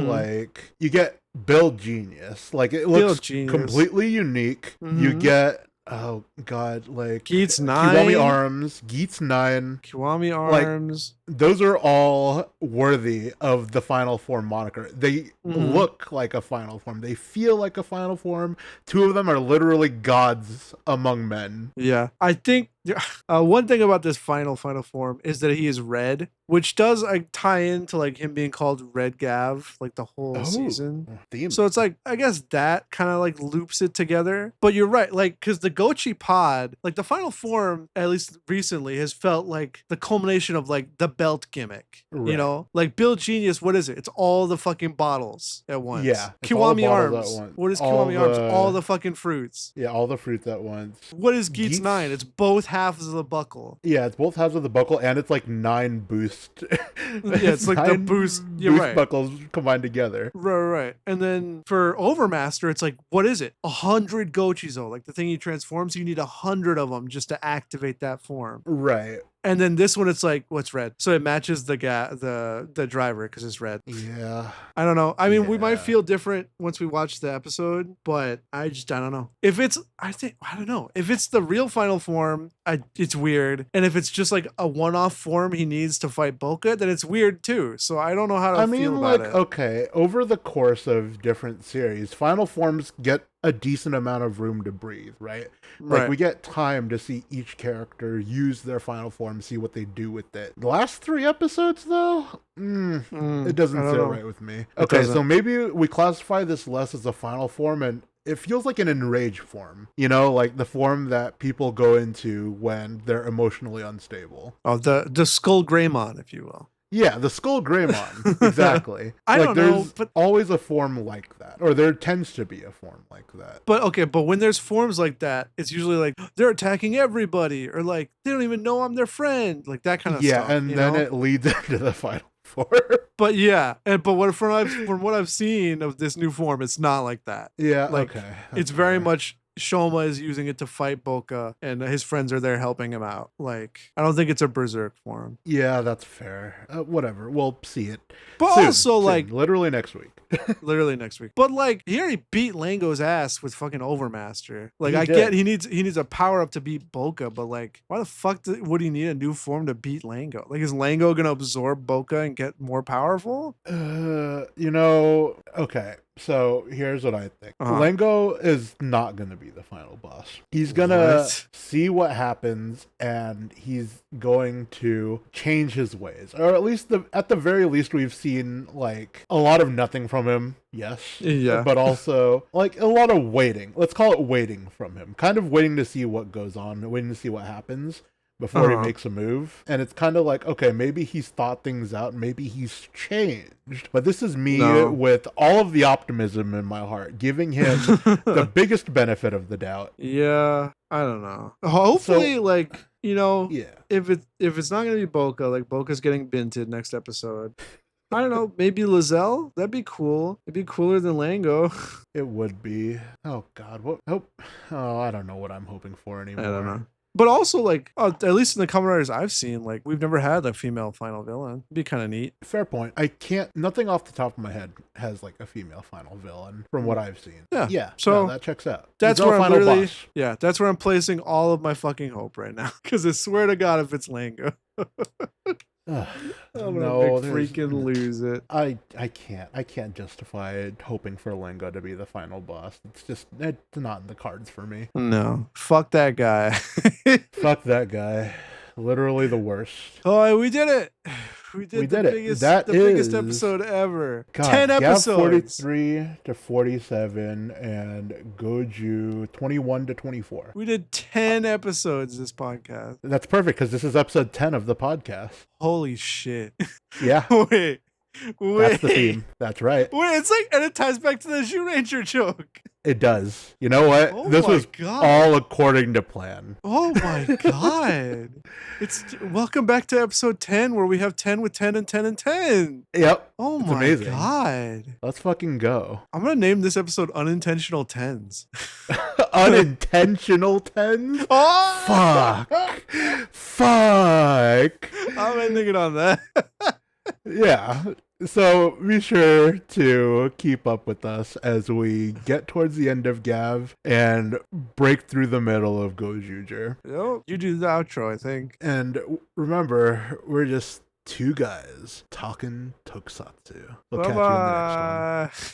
you get Build Genius. Like it looks completely unique. You get oh god, like Geats 9, Kiwami Arms, Geats 9, Kiwami Arms. Like, those are all worthy of the final form moniker. They look like a final form. They feel like a final form. Two of them are literally gods among men. Yeah, I think one thing about this final form is that he is red, which does tie into like him being called Red Gavv like the whole season. So it's like I guess that kind of like loops it together. But you're right, like because the Gochi pod, like the final form, at least recently, has felt like the culmination of like the belt gimmick. Right. You know, like Build Genius. What is it? It's all the fucking bottles at once. Yeah. Kiwami Arms. What is Kiwami Arms? All the fucking fruits. Yeah, all the fruits at once. What is Geats 9? It's both halves of the buckle. Yeah, it's both halves of the buckle, and it's like 9 boost. It's like the boost. You're boost right. buckles combined together. Right. And then for Overmaster, it's like, what is it? 100 Gochizo. Like the thing he transforms, you need 100 of them just to activate that form. Right. And then this one, it's like, what's red? So it matches the driver because it's red. Yeah. I don't know. I mean, we might feel different once we watch the episode, but I don't know. I don't know. If it's the real final form, it's weird. And if it's just like a one-off form he needs to fight Boka, then it's weird too. So I don't know how to feel about it. Okay, over the course of different series, final forms get a decent amount of room to breathe, right? Like we get time to see each character use their final form, see what they do with it. The last 3 episodes though, it doesn't sit right with me. Okay, so maybe we classify this less as a final form and it feels like an enraged form, you know, like the form that people go into when they're emotionally unstable. Oh, the Skull Greymon, if you will. Yeah, the Skull Greymon. Exactly. I don't know, but always a form like that, or there tends to be a form like that. But when there's forms like that, it's usually like they're attacking everybody, or like they don't even know I'm their friend, like that kind of stuff. Yeah, and then it leads into the final form. But from what I've seen of this new form, it's not like that. Yeah, like it's very much. Shoma is using it to fight Boka, and his friends are there helping him out. Like, I don't think it's a berserk form. Yeah, that's fair. Whatever, we'll see it. But soon, also, like, literally next week. Literally next week. But like, he already beat Lango's ass with fucking Overmaster. Like, I get he needs a power up to beat Boka, but like, why the fuck would he need a new form to beat Lango? Like, is Lango gonna absorb Boka and get more powerful? Okay. So here's what I think. Uh-huh. Lengo is not going to be the final boss. He's going to What? see what happens, and he's going to change his ways. Or at least, at the very least, we've seen like a lot of nothing from him. Yes. Yeah. But also like a lot of waiting. Let's call it waiting from him. Kind of waiting to see what goes on, waiting to see what happens before he makes a move. And it's kind of like, okay, maybe he's thought things out, maybe he's changed. But this is me with all of the optimism in my heart, giving him the biggest benefit of the doubt. Yeah, I don't know. Hopefully, like, you know, if it's not gonna be Boca, like Boca's getting binted next episode. I don't know, maybe Lizelle? That'd be cool. It'd be cooler than Lango. It would be. Oh God, what? Oh, I don't know what I'm hoping for anymore. I don't know. But also, like, at least in the Kamen Riders I've seen, like, we've never had a female final villain. It'd be kind of neat. Fair point. Nothing off the top of my head has, like, a female final villain from what I've seen. Yeah. So that checks out. That's where I'm literally, that's where I'm placing all of my fucking hope right now. Because I swear to God, if it's Lango. I'm gonna freaking lose it. I can't justify hoping for Lengo to be the final boss. It's not in the cards for me. No. Fuck that guy. Fuck that guy. Literally the worst. Oh, we did it. We did the biggest episode ever. God, 10 episodes. Gavv 43 to 47 and Goju 21 to 24. We did 10 episodes this podcast. That's perfect because this is episode 10 of the podcast. Holy shit. Yeah. Wait. That's the theme. That's right. Wait, it's like, and it ties back to the Shoe Ranger joke. It does. You know what? This was all according to plan. Oh my God. Welcome back to episode 10 where we have 10 with 10 and 10 and 10. Yep. Oh it's my amazing. God. Let's fucking go. I'm going to name this episode Unintentional Tens. Unintentional tens? Oh! Fuck. I'm ending it on that. Yeah. So be sure to keep up with us as we get towards the end of Gavv and break through the middle of Gojuger. Yep. You do the outro, I think. And remember, we're just two guys talking tokusatsu. We'll catch you in the next one.